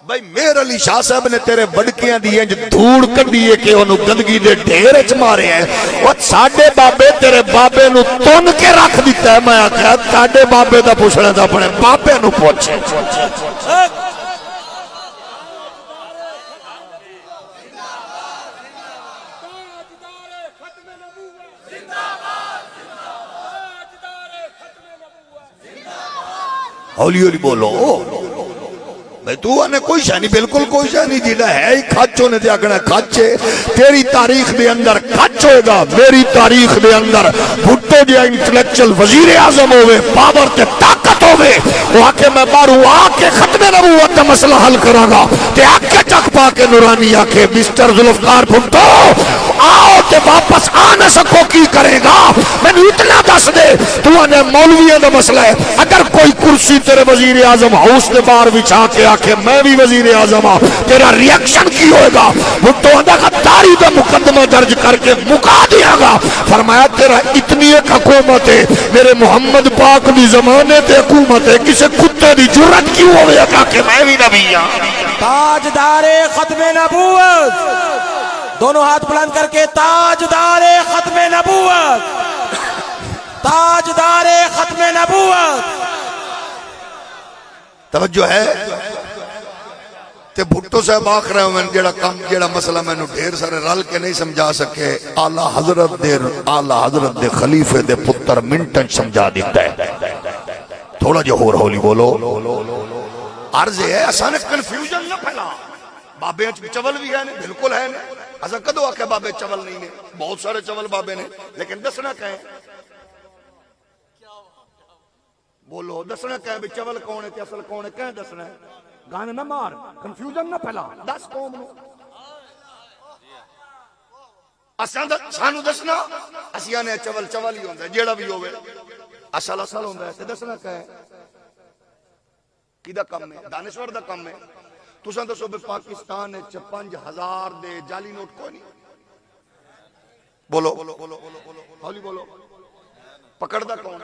بھئی میر علی شاہ صاحب نے تیرے بڑکیاں دیئے جو دھوڑ کر دیئے کہ انہوں گندگی دے ڈھیر اچ مارے ہیں وہ ساڑھے بابے تیرے بابے نو تون کے رکھ دیتا ہے. میں آکھا ساڑھے بابے دا پوچھنے دا پڑے بابے نو پوچھے ہولی ہولی بولو بھئی تو آنے کوئی شاہ نہیں بالکل کوئی شاہ نہیں جیڑا ہے ہی کھچوں نے دیا گنا کھچے تیری تاریخ دے اندر کھچ ہوئے گا میری تاریخ دے اندر بھٹو جیا انٹلیکچل وزیر اعظم ہوئے پاور تے طاقت ہوئے وہ آکے میں بارو آکے ختم نبوت کا مسئلہ حل کرا گا تے آکے چک پا کے نورانی آکے مسٹر ذوالفقار بھٹو آؤ تے واپس آنے سکو کی کرے گا میں نے اتنا دس دے تو آنے مولویوں دا مسئلہ ہے اگر کوئی کرسی تیرے وزیر اعظم ہاؤس دے بار بچھا کے آکے میں بھی وزیر اعظم ہوں تیرا ریاکشن کی ہوئے گا بھٹو آندہ غداری دا مقدمہ درج کر کے مکا دیا گا. فرمایا تیرا اتنی ایک حکومت ہے میرے محمد پاک دی زمانے تے حکومت ہے کسے کتے دی جرت کیوں ہوئے گا کہ میں بھی نبی ہوں. تاجدار ختم نبوت دونوں ہاتھ بلند کر کے تاجدار ختم نبوت تاجدار ختم نبوت. توجہ ہے تے بھٹو صاحب آکھ رہے ہیں جیڑا کام جیڑا مسئلہ میں نے ڈھیر سارے رل کے نہیں سمجھا سکے اعلیٰ حضرت دے خلیفے دے پتر منٹن سمجھا دیتا ہے. تھوڑا جو ہولی بولو عرض ہے آسان کنفیوژن نہ پھیلا بابے چول بھی ہے بالکل ہے ایسا کدو آکے بابے چول نہیں نے بہت سارے چول بابے نے لیکن دسنا کہیں بولو دسنا کہیں بھی چول کون ہے تے اصل کون ہے کہیں دسنا ہے گانے نہ مار کنفیوژن نہ پھیلا دس قوم نو سانو دسنا اسیاں نے چول ہی ہوندا ہے جیڑا بھی ہوئے اصل ہوندا ہے تے دسنا کہیں کی دا کم ہے دانشور دا کم ہے. تساں دسو بے پاکستان 5000 دے جعلی نوٹ کوئی نہیں بولو ہولی بولو پکڑ دا کون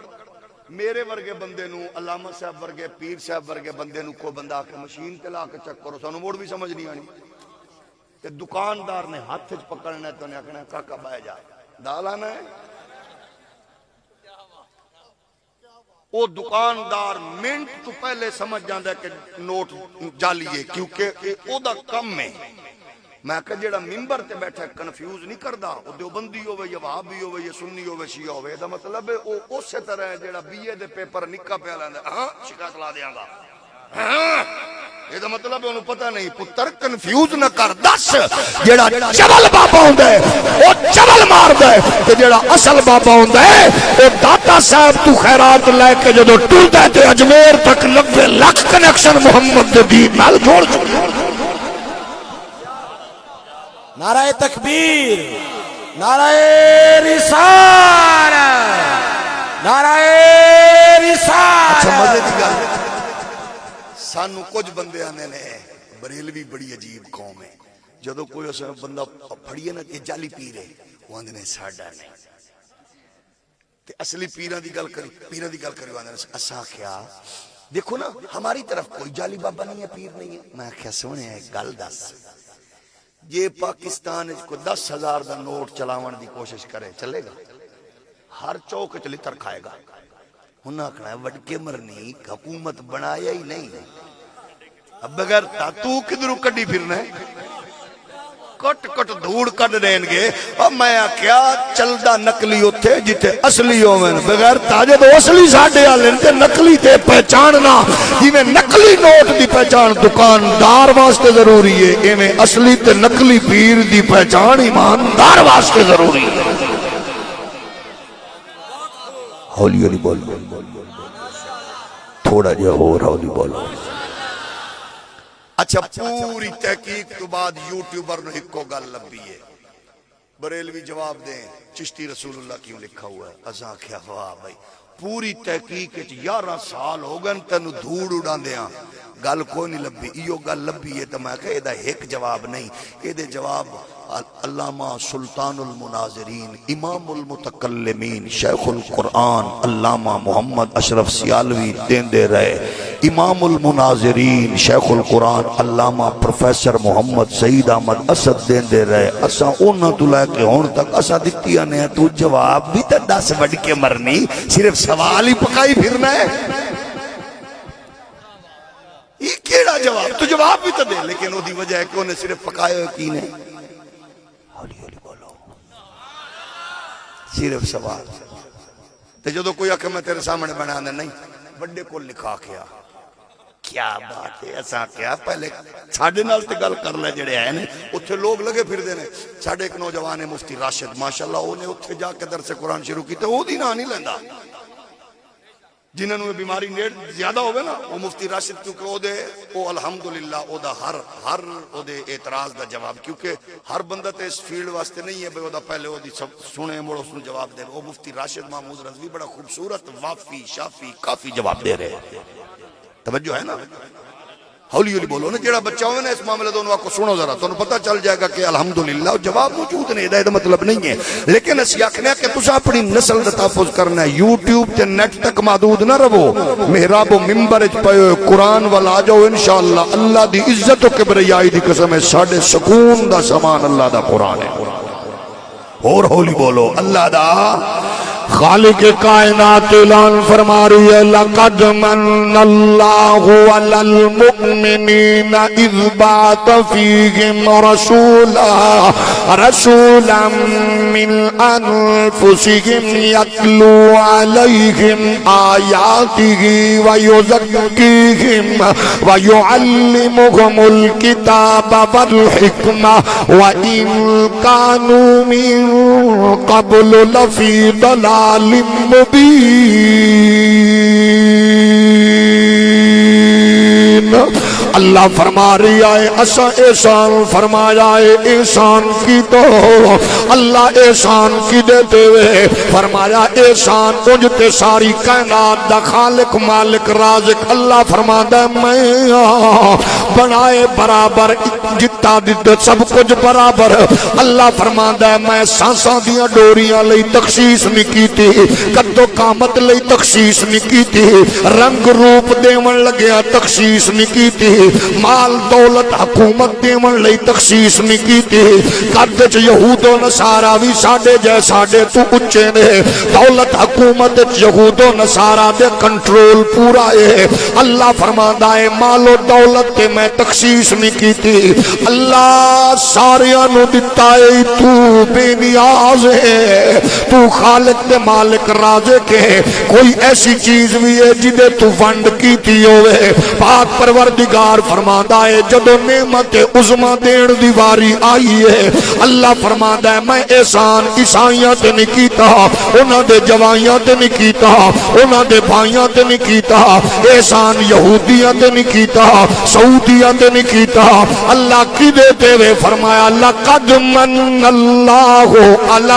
میرے ورگے بندے نو علامہ صاحب ورگے پیر صاحب ورگے بندے نو کو بندہ کے مشین تے لا کے چیک کرو سانو موڑ بھی سمجھ نہیں آنی تے دکاندار نے ہاتھ وچ پکڑنا ہے تو نے آکھنا کاکا بہ جا دال آنا ہے وہ دکاندار منٹ تو پہلے سمجھ جاندہ ہے کہ نوٹ جالی ہے کیونکہ او دا کم ہے. میں کہا جیڑا ممبر تے بیٹھا کنفیوز نہیں کردہ وہ دیوبندی ہوئے یا وہابی ہوئے یا سنی ہوئے شیعہ ہوئے دا مطلب ہے وہ اس سے طرح ہے جیڑا بی اے دے پیپر نکا پہ آلائیں ہاں شکایت لا دیاں گا ہاں یہ دا مطلب ہے انہوں پتہ نہیں پتر کنفیوز نہ کر دس جیڑا چول بابا ہوندہ ہے وہ چول مار دے کہ جیڑا اصل بابا ہوندہ ہے وہ داتا صاحب تو خیرات لے کے جدو ٹر دے تے اجمیر تک 90 لاکھ کنیکشن محمد دے دین نال جوڑ نعرہ تکبیر نعرہ رسالت نعرہ رسالت. اچھا مزے دی گل سانو کچھ بندے آنے نے بریلوی بڑی عجیب قوم ہے جدو کوئی اسے بندہ پھڑیے نا یہ جالی پیر ہے وہ آنے نے ساڑھا نہیں تے اصلی پیران دی گل کری آنے نے اسا کیا دیکھو نا ہماری طرف کوئی جالی بابا نہیں ہے پیر نہیں ہے. میں کیا سونے ہے گل دس یہ پاکستان کو 10,000 دا نوٹ چلاون دی کوشش کرے چلے گا ہر چوک چلی تر کھائے گا انہاں کہنا ہے وڈکے مرنی حکومت بنایا ہی نہیں اب بغیر تو کدھروں کڈی پھرنا ہے کٹ کٹ دھوڑ کڈ دین گے اور میں کیا چلدا نقلی اوتھے جتھے اصلی ہوون بغیر تاجے تو اصلی ساڈے والے تے نقلی تے پہچاننا جویں نقلی نوٹ دی پہچان دکاندار واسطے ضروری ہے ایویں اصلی تے نقلی پیر دی پہچان ایماندار واسطے ضروری ہے ہولی ہولی بولو تھوڑا جہا اور ہولی بولو اچھا پوری تحقیق تو بعد یوٹیوبر نے ایک کو گل لبی ہے بریلوی جواب دیں چشتی رسول اللہ کیوں لکھا ہوا ہے اساں کیا واہ بھائی پوری تحقیق 11 سال ہو گئے تینوں دھوڑ اڑان دیاں گل کوئی نہیں لبی ایو گل لبی ہے تو میں کہا یہ ایک جواب نہیں یہ جواب علامہ سلطان المناظرین امام المتکلمین شیخ القرآن علامہ محمد اشرف سیالوی دیندے رہے امام المناظرین شیخ القرآن علامہ پروفیسر محمد سعید احمد اسد دیندے رہے اساں انہاں تو لے کے ہون تک اساں دتیاں نے تو جواب بھی تے 10 وڈ کے مرنی صرف سوال ہی پکائی پھرنا ہے یہ کیڑا جواب تو جواب بھی تو دے لیکن وہ دی وجہ ہے کہ انہیں صرف پکائے یقین ہے ہولی ہولی بولو صرف سوال تے جدو کوئی آکھے میں تیرے سامنے بنانے نہیں بڑے کو لکھا کیا بات ہے ایسا کیا پہلے ساڑھے نال تے گل کر لے جڑے آئے نے اتھے لوگ لگے پھر دینے ساڑھے ایک نوجوان مفتی راشد ماشاءاللہ انہیں اتھے جا کے درس قرآن شروع کی تے وہ دی نہ نہیں لیندہ جنہوں نے بیماری نیٹ زیادہ ہوئے نا وہ مفتی راشد کیونکہ وہ دے وہ الحمدللہ وہ دا ہر وہ دے اعتراض دا جواب کیونکہ ہر بندہ تے اس فیلڈ واسطے نہیں ہے بے وہ دا پہلے وہ دی سب سنے موڑ اس نے جواب دے وہ مفتی راشد محمود رضوی بڑا خوبصورت وافی شافی کافی جواب دے رہے توجہ ہے نا ہولی ہولی بولو نا جڑا بچہ ہوئے نا اس معاملے دونوں آپ کو سنو ذرا تو پتہ چل جائے گا کہ الحمدللہ جواب موجود نہیں ہے مطلب نہیں ہے لیکن اس یقینا کہ تسا اپنی نسل دا تحفظ کرنا ہے یوٹیوب تے نیٹ تک محدود نہ رہو محراب و منبر وچ پئے قرآن والا آ جاؤ انشاءاللہ اللہ دی عزت و کبریائی دی قسم ہے ساڈے سکون دا سامان اللہ دا قرآن ہے اور ہولی بولو اللہ دا خالق کائنات اعلان فرما رہی ہے لقد من اللہ علی المؤمنین اذ بعث فیہم رسولا من انفسہم یتلو علیہم آیاتہ ویزکیہم ویعلمہم الکتاب والحکمہ وَإِن كَانُوا مِن قَبْلُ لَفِي ضلال مبین اللہ فرما رہی ہے اسا احسان فرمایا ہے احسان کی تو اللہ احسان کی دیتے ہوئے فرمایا احسان انجتے ساری کائنات دا خالق مالک رازق اللہ فرما دے میں بنائے برابر جتا دیتے سب کچھ برابر اللہ فرما دے میں سانساں دیاں ڈوریاں لئی تخصیص نہیں کی تھی قد و قامت لئی تخصیص نہیں کی تھی رنگ روپ دیون لگیا تخصیص نہیں کی تھی مال دولت حکومت دیون لئی تخصیص نہیں کی تھی قد چ یہود و نصارا بھی ساڈے جے ساڈے تو اچے نے دولت حکومت یہود و نصارا دے کنٹرول پورا ہے اللہ فرماندا ہے مال و دولت تے میں تخصیص نہیں کی تھی اللہ ساریاں نو دتا ہے تو بے نیاز ہے تو خالق تے مالک رازق ہے کوئی ایسی چیز بھی ہے جدے تو ونڈ کی تھی ہوئے پاک پروردگار فرماندا ہے جدو نعمت عظما دین دی واری آئی ہے اللہ فرماندا ہے میں احسان عیسائیاں تے نہیں کیتا انہاں دے جوائیاں تے نہیں کیتا انہاں دے بھائیاں تے نہیں کیتا احسان یہودیاں تے نہیں کیتا سعودیاں تے نہیں کیتا اللہ کی دیتے ہوئے فرمایا لقد من اللہ علی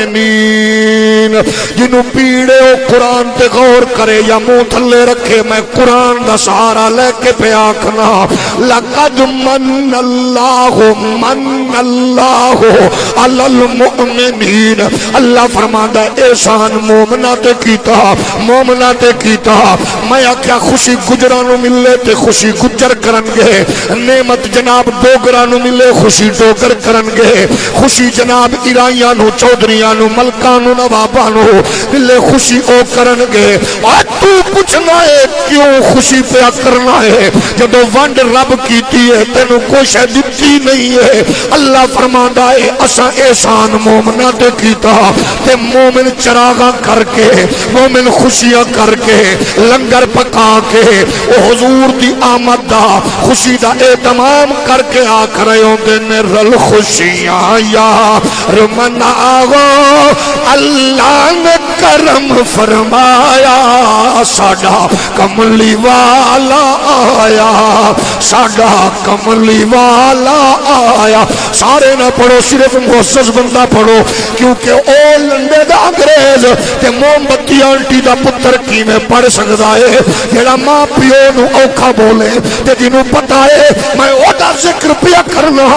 المؤمنین جنہوں پیڑے ہو قرآن تے غور کرے یا منہ تھلے رکھے میں قرآن دا سہارا لے کے پہ آکھنا لقد من اللہ علی المؤمنین اللہ فرماندہ احسان مومنہ تے کیتا میں آکھیا خوشی گجرانو ملے تے خوشی گجر کرنگے نعمت جناب ڈوگرانو ملے خوشی ڈوگر کرنگے خوشی جناب ایرائیانو چودریانو ملکانو نوابانو ملے خوشی او کرنگے اور تو پوچھنا ہے کیوں خوشی پہ کرنا ہے جدو ونڈ رب کیتی ہے تینوں کچھ دتی نہیں ہے. اللہ فرماندا ہے اساں احسان مومناں تے کیتا تے مومن چراغاں کر کے مومن خوشیاں کر کے لنگر پکا کے او حضور دی آمد دا خوشی دا اہتمام کر کے آکھ رہے ہوندے نے رل خوشیاں یار مناؤ اللہ نے کرم فرمایا ساڈا کملی والا آیا ساڈا کملی والا آیا. سارے نہ پڑھو صرف محسوس بندہ پڑھو کیونکہ او لنڈے دا انگریز تے موم بتی آنٹی دا پتر کی میں پڑھ سکتا ہے جیڑا ماں پیو نو اوکھا بولے تے جنوں پتا ہے میں او دا ذکر پیا کرنا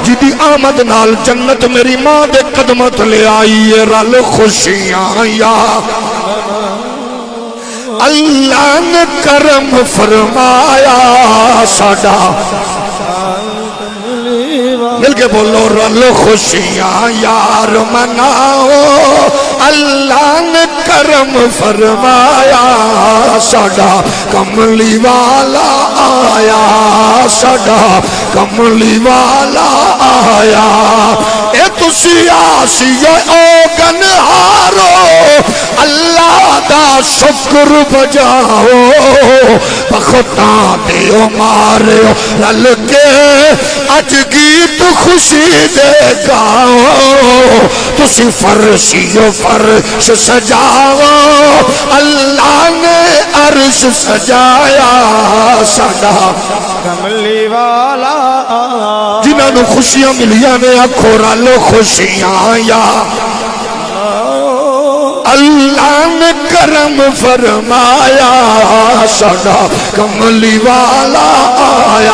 جدی آمد نال جنت میری ماں دے قدمت لے آئی ہے. رل خوشیاں یا اللہ نے کرم فرمایا ساڈا مل کے بولو رل خوشیاں یار مناؤ اللہ نے کرم فرمایا ساڈا کملی والا آیا ساڈا کملی والا آیا. اے تسی آسیے او گنہارو اللہ دا شکر بجاؤ بختاں دیو مارو رل کے اج گیت خوشی دے گاؤ تسی فرشیو فرش سجاؤ اللہ نے عرش سجایا ساڈا کملی والا جنہاں نو خوشیاں ملیاں نے آکھو رل خوشیاں یا اللہ نے کرم فرمایا ساڈا کملی والا آیا.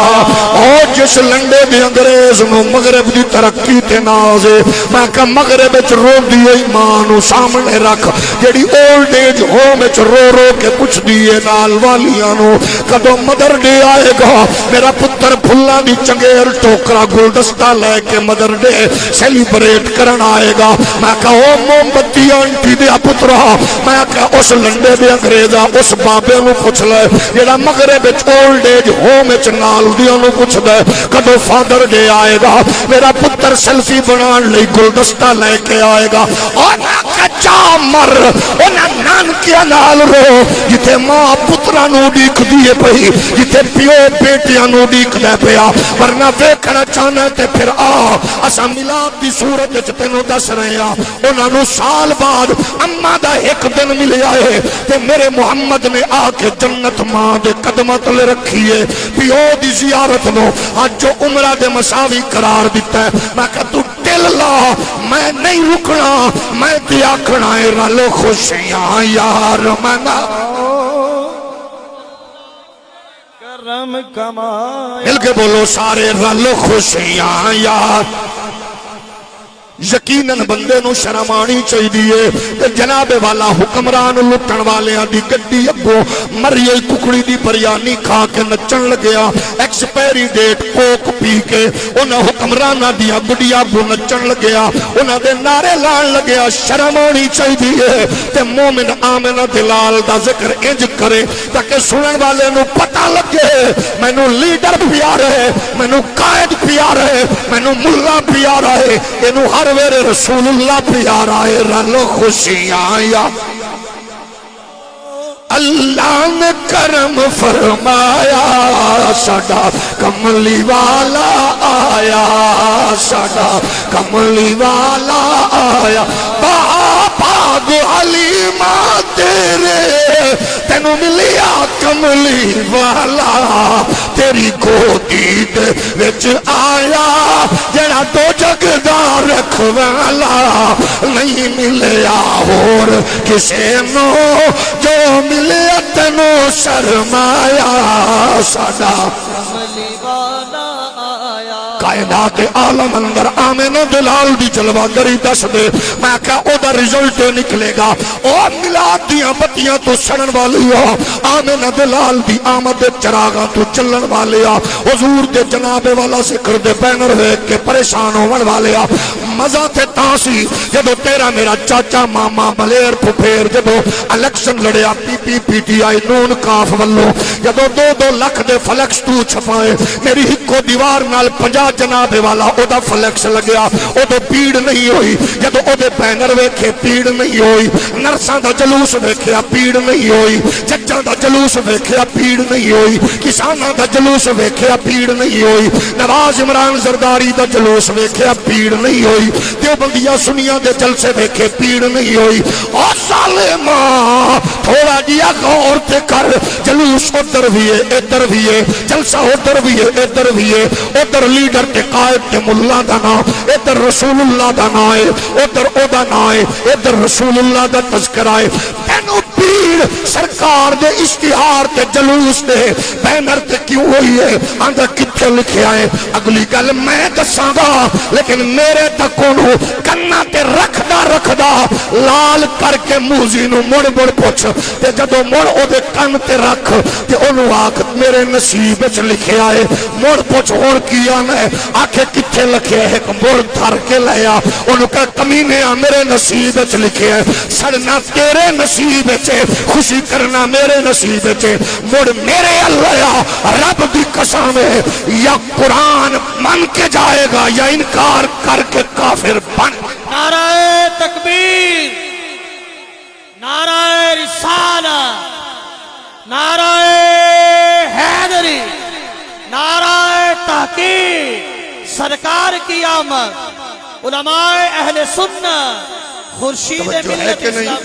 اور جس لنڈے دے انگریز نو مغرب دی ترقی تے ناز ہے میں کہ مغرب وچ رو دی ایمان نو سامنے رکھ جیڑی اولڈ ایج ہوم وچ رو رو کے پوچھ دیے نال والیاں نو کدوں مدر ڈے آئے گا میرا پتر پھلاں دی چنگیر ٹوکرا گلدستہ لے کے مدر ڈے سیلیبریٹ کرن آئے گا. میں کہ او موم بتی آنٹی دے پترا میں کہ اس لنڈے دے انگریزا اس بابے نو پوچھ لے جیڑا مغرب وچ اولڈ ایج ہوم وچ نال دیاں نو پوچھ دے کدوں فادر ڈے آئے گا میرا پتر سیلفی بنان لئی گلدستہ لے کے آئے گا. اور میں کہ جا مر انہاں نانکیاں نال رو جتھے ماں پترا نو ڈیکھ دیے پئی جتھے پیو بیٹیاں نو ڈیکھ دے پیا ورنہ ویکھنا چاہنا تے پھر آ اساں میلاد دی صورت وچ تینوں دس رہے ہاں. انہاں نو سال بعد اماں دا ایک دن ملیا ہے تے میرے محمد نے آ کے جنت ماں دے قدمت لے رکھی ہے پیو دی زیارت نو آج جو عمرہ دے مساوی قرار دیتا ہے. میں کہ تو دل لا میں نہیں رکنا میں تے آکھنا ہے رل خوشیاں یار منا کرم کمایا مل کے بولو سارے رل خوشیاں یار. یقیناً بندے نو شرم آنی چاہیے تے جناب والا حکمران لٹن والیاں دی گڈی اگوں مری ہوئی ککڑی دی بریانی کھا کے نچن لگیا ایکسپائری ڈیٹ کوک پی کے انہاں حکمراناں دیاں گڈیاں اگوں نچن لگیا انہاں دے نعرے لان لگیا. شرم آنی چاہیے تے مومن آمنہ دلال دا ذکر انج کرے تاکہ سنن والے نو پتہ لگے مینوں لیڈر پیارا ہے مینوں قائد پیارا ہے مینوں ملا پیارا ہے اینو ہر ویرے رسول اللہ پیارا ہے. رل خوشیاں یا اللہ نے کرم فرمایا ساڈا کملی والا آیا ساڈا کملی والا آیا. باغ حلیمہ تیرے تینوں ملیا کملی والا تیری گودی دے وچ آیا جڑا دو جگ دا رکھوالا نہیں ملیا اور کسے نو جو ملیا تینوں شرمایا ساڈا کملی والا آیا کائنات عالم اندر آمنہ دلال دی جلوہ گری دس دے میں کہا او دا رزلٹ نکلے گا او میلاد دیاں بتیاں تو سڑن والی ہو آمنہ دلال دی آمد چراغاں تو چلن والے ہو حضور دے جناب والا ذکر دے بینر ہوئے کہ پریشان ہون والے ہو مزہ تے تاسی جدو تیرا میرا چاچا ماما ملیر پھپھیر جدو الیکشن لڑیا پی ٹی آئی نون کاف والو جدو 2 لاکھ دے فلیکس تو چھپائے میری ہکو دیوار نال 50 جناب والا او دا فلیکس لگیا او دے پیڑ نہیں ہوئی جدو او دے بینر ویکھے پیڑ نہیں ہوئی نرساں دا جلوس ویکھیا پیڑ نہیں ہوئی ججاں دا جلوس ویکھیا پیڑ نہیں ہوئی کساناں دا جلوس ویکھیا پیڑ نہیں ہوئی نواز عمران زرداری دا جلوس ویکھیا پیڑ نہیں ہوئی دیوبندیاں سنیاں دے جلسے ویکھے پیڑ نہیں ہوئی او ظالماں تھوڑا جیا غور تے کر جلوس ادھر بھی ہے ادھر بھی ہے جلسہ ادھر بھی ہے ادھر بھی ہے ادھر لیڈر تے قائد تے ملا دا نام ادھر رسول اللہ دا نام ہے ادھر او دا نام ہے ادھر رسول اللہ دا تذکرہ ہے تینو پیڑ سرکار دے اشتہار تے جلوس دے بینر تے کیوں ہوئی ہے آندھا کتھے لکھے آئے اگلی گل میں دساں گا لیکن میرے تک انہوں کنا تے رکھدا لال کر کے موزی نو مڑ پوچھ تے جدو مڑ او دے کن تے رکھ تے انہوں آکھ میرے نصیب وچ لکھے آئے مڑ پوچھ اور کیا میں آکھے کتھے لکھے ہے مڑ دھر کے لیا انہوں کہا کمینے میرے نصیب وچ لکھے ہے سڑنا تیرے نصیب وچ خوشی کرنا میرے نصیب وچ مڑ میرے اللہ رب دی قسم ہے یا قرآن من کے جائے گا یا انکار کر کے کافر بن نعرہ تکبیر نعرہ رسالت نعرہ حیدری نعرہ تحقیق سرکار کی آمد علماء اہل سنت خورشید ملت اسلام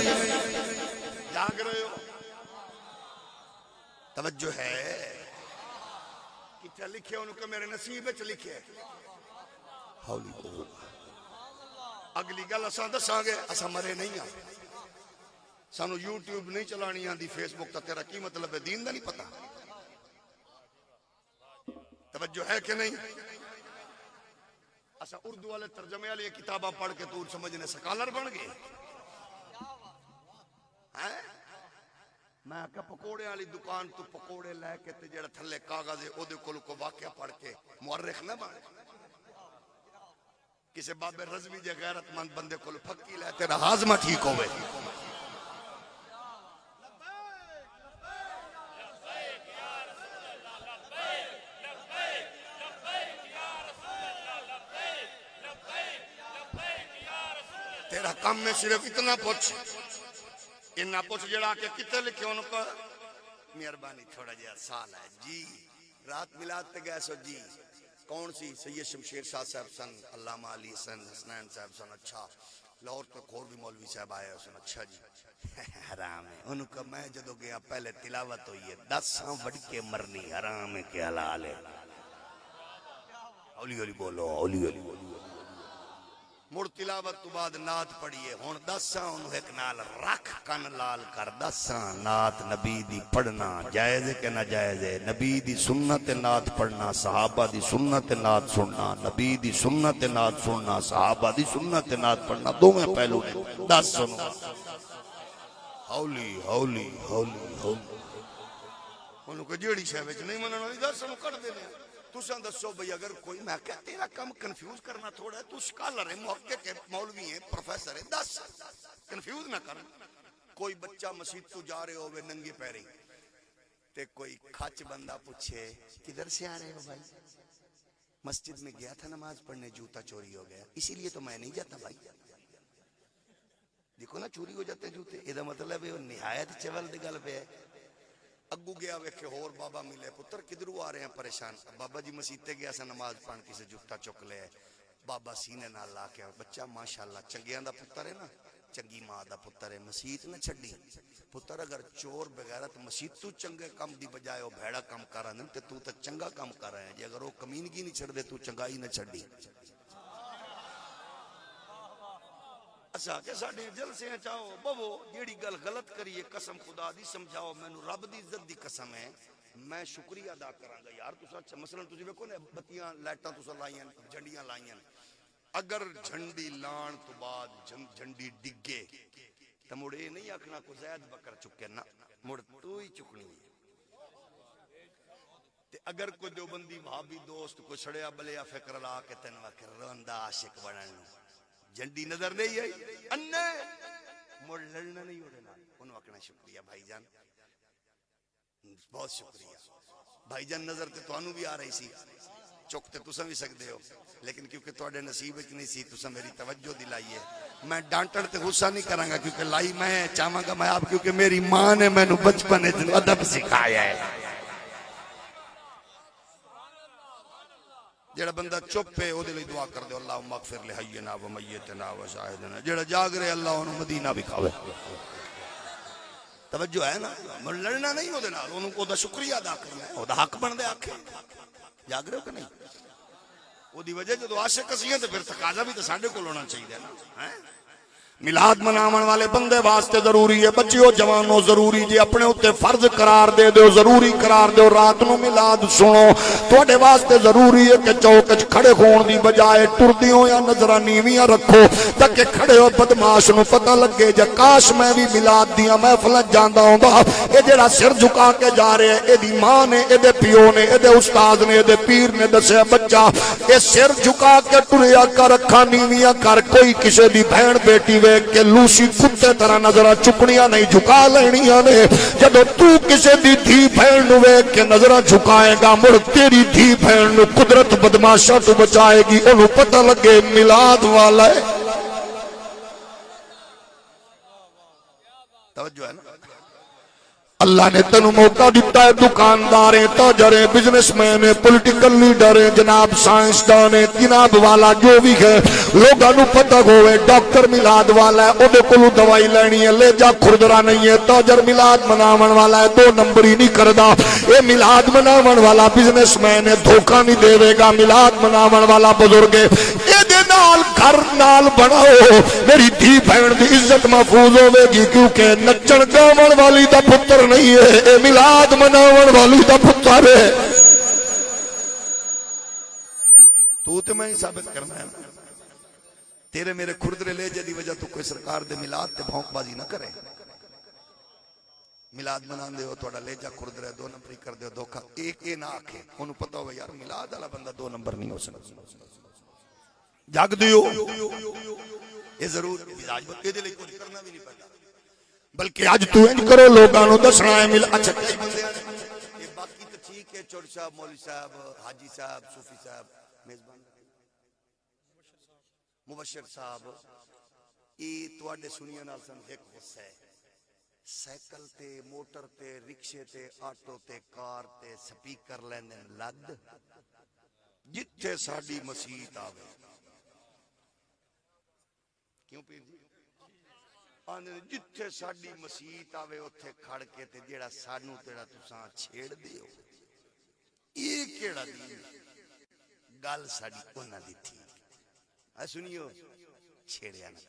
جاگ رہے ہو توجہ ہے کتھے لکھے انہوں کہ میرے نصیب وچ لکھے حولی کو اگلی گل اساں دساں گے اساں مرے نہیں ہاں سانو یوٹیوب نہیں چلانی آندی فیس بک تا تیرا کی مطلب ہے دین دا نہیں پتا توجہ ہے کہ نہیں اساں اردو والے ترجمے والی کتاباں پڑھ کے تو سمجھنے سکالر بن گئے میں کہ پکوڑے والی دکان تو پکوڑے لے کے تے جڑا تھلے کاغذ ہے او دے کول کو واقعہ پڑھ کے مورخ نہ بن کسے بابے رضوی دے غیرت مند بندے کول پھکی لے تیرا ہاضمہ ٹھیک ہوئے تیرا کام میں صرف اتنا پوچھ انہا پوچھ جڑا کہ کتے لکھے انہوں کو مہربانی تھوڑا جہاں سال ہے جی رات ملاد تے گئے سو جی کون سی سید شمشیر شاہ صاحب سن علامہ علی حسنین صاحب سن اچھا لاہور تو کھور بھی مولوی صاحب آئے سن اچھا جی حرام ہے انہوں کو میں جدو گیا پہلے تلاوت ہوئی ہے 10 وڑ کے مرنی حرام ہے کہ حلال ہے اولی اولی بولو اولی اولی بولو مڑ تلاوت تو بعد نات پڑھیے ہون 10 انہوں ایک نال رکھ کن لال کر 10 نات نبی دی پڑھنا جائز ہے کہ نہ جائز ہے نبی دی سنت نات پڑھنا صحابہ دی سنت نات سننا نبی دی سنت نات سننا صحابہ دی سنت نات پڑھنا دو میں پہلو نے 10 سنو ہولی ہولی ہولی ہولی انہوں کو جیڑی شہوچ نہیں مننا 10 سنو کر دینے تو سن دسو بھئی اگر کوئی میں کہا تیرا کم کنفیوز کرنا تھوڑا ہے تو سکالر ہے محقق ہے مولوی ہے پروفیسر ہے 10 کنفیوز نہ کر کوئی بچہ مسجد تو جا رہے ہوئے ننگے پیرے تے کوئی کھچ بندہ پوچھے کدھر سے آ رہے ہو بھائی مسجد میں گیا تھا نماز پڑھنے جوتا چوری ہو گیا اسی لیے تو میں نہیں جاتا بھائی دیکھو نا چوری ہو جاتے جوتے یہ مطلب ہے وہ نہایت چول دی گل پہ ہے اگو گیا ویکھے اور بابا ملے پتر کدھروں آ رہے ہیں پریشان بابا جی مسیتے گیا سا نماز پڑھن کسے جھٹا چک لے بابا سینے نال لا کے بچہ ماشاءاللہ چنگیاں دا پتر ہے نا چنگی ماں دا پتر ہے مسیت نہ چھڈی پتر اگر چور بغیرت مسیت تو چنگے کم دی بجائے او بھیڑا کم کر رہا تے تو چنگا کم کر رہا ہے جی اگر وہ کمینگی نہیں چھڑ دے تو چنگائی نہ چھڈی اچھا کہ ساڈے جلسے ہیں چاہو بابو جیڑی گل غلط کریے قسم خدا دی سمجھاؤ مینوں رب دی عزت دی قسم ہے میں شکریہ ادا کراں گا یار تساں مثلا تسی ویکھو نا بتیاں لائٹاں تساں لائیاں جھنڈیاں لائیاں اگر جھنڈی لان تو بعد جھنڈی ڈگے تو مڑ یہ نہیں آکھنا کو زید بکر چکے نا مڑ تو ہی چکنی ہے تے اگر کوئی دیوبندی بھابی دوست کو چھڑیا بلیا فکر لا کے تین وکر روندا عاشق بنن جھنڈی نظر نہیں آئی انے مڑ لڑنا نہیں ہو رہا انہوں آکھنا شکریہ بھائی جان بہت شکریہ بھائی جان نظر تے توانو بھی آ رہی سی چکتے تساں بھی سکتے ہو لیکن کیونکہ تواڈے نصیب وچ نہیں سی تساں میری توجہ دلائی ہے میں ڈانٹن تے غصہ نہیں کراں گا کیونکہ لائی میں چاہواں گا میں آپ کیونکہ میری ماں نے مینوں بچپن وچ ادب سکھایا ہے جڑا بندہ چپ ہے او دے لئی دعا کر دے اللہم اغفر لحینا و میتنا و شاہدنا جڑا جاگ رہے اللہ انہوں مدینہ بھی کھاوے توجہ ہے نا لڑنا نہیں ہو دے نال انہوں کو دا شکریہ ادا کرنا ہے او دا حق بن دے آکھے جاگ رہے ہو کہ نہیں وہ دی وجہ جو عاشق کسیاں تے پھر تقاضا بھی تے ساڈے کول ہونا چاہیے نا میلاد مناون والے بندے واسطے ضروری ہے بچیو جوانو ضروری جی اپنے اوتے فرض قرار دے دیو ضروری قرار دیو رات نو میلاد سنو تواڈے واسطے ضروری ہے کہ چوک وچ کھڑے ہون دی بجائے ٹردیوں یا نظراں نیویاں رکھو تاکہ کھڑے ہو بدماش نو پتہ لگے جے کاش میں بھی میلاد دیاں محفلاں جاندا ہوندا اے جڑا سر جھکا کے جا رہا ہے اے دی ماں نے اے دے پیو نے اے دے استاد نے اے دے پیر نے دسیا بچہ اے سر جھکا کے ٹریا کر اکھاں نیویاں کر کوئی کسے دی بہن بیٹی کہ لوسی کتے طرح نظرہ چکنیاں نہیں جھکا لینیاں نے جدو تو کسے دی دھی بھین نو ویکھ کے نظرہ جھکائے گا مڑ تیری دھی بھین نو قدرت بدماشا تو بچائے گی انہوں پتہ لگے میلاد والا ہے توجہ ہے نا اللہ نے تنو موقع دیتا ہے دکانداریں تاجریں بزنس مین پولیٹیکل لیڈریں جناب سائنسدانیں جناب والا جو بھی ہے لوگاں نو پتہ ہوئے ڈاکٹر میلاد والا ہے اودے کولوں دوائی لینی ہے لے جا کھردرا نہیں ہے تاجر میلاد مناون والا ہے 2 نمبری نہیں کردا اے میلاد مناون والا بزنس مین ہے دھوکا نہیں دے گا میلاد مناون والا بزرگ ہے اے دے نال گھر نال بناؤ میری دھی بہن دی عزت محفوظ ہوے گی کیونکہ نچن گاون والی دا پتر نہیں ہے اے میلاد مناون والی دا پتر ہے تو تے میں ثابت کرنا ہے تیرے میرے کھردرے لے جے دی وجہ تو کوئی سرکار دے میلاد تے بھونک بازی نہ کرے میلاد منان دے ہو تھوڑا لے جا کھردرے 2 نمبری کر دے دھوکا ایک اے نہ آکھے انہوں پتہ ہو یار میلاد والا بندہ 2 نمبر نہیں ہو سکتا جاگ دیو یہ ضرور مزاج بتے دے لئی کچھ کرنا بھی نہیں پتا بلکہ آج تو انج کرو لوگاں نو دسنا ہے مل اچھا کئی بندے یہ باقی تو ٹھیک ہے چور صاحب مولوی صاحب حاجی صاحب صوفی صاحب میزبان مبشر صاحب یہ تواڈے سنیاں نال سن ایک حصہ ہے سائیکل تے موٹر تے رکشے تے آٹو تے کار تے سپیکر لیندے لد جتھے ساڈی مسیت آوے کیوں پیر جی جتھے ساڈی مسیت آوے اتھے کھڑ کے تے جیڑا سانو تیڑا تساں چھیڑ دیو یہ کیڑا دی گل ساڈی انہاں دی تھی اے سنیو چھیڑیا نہ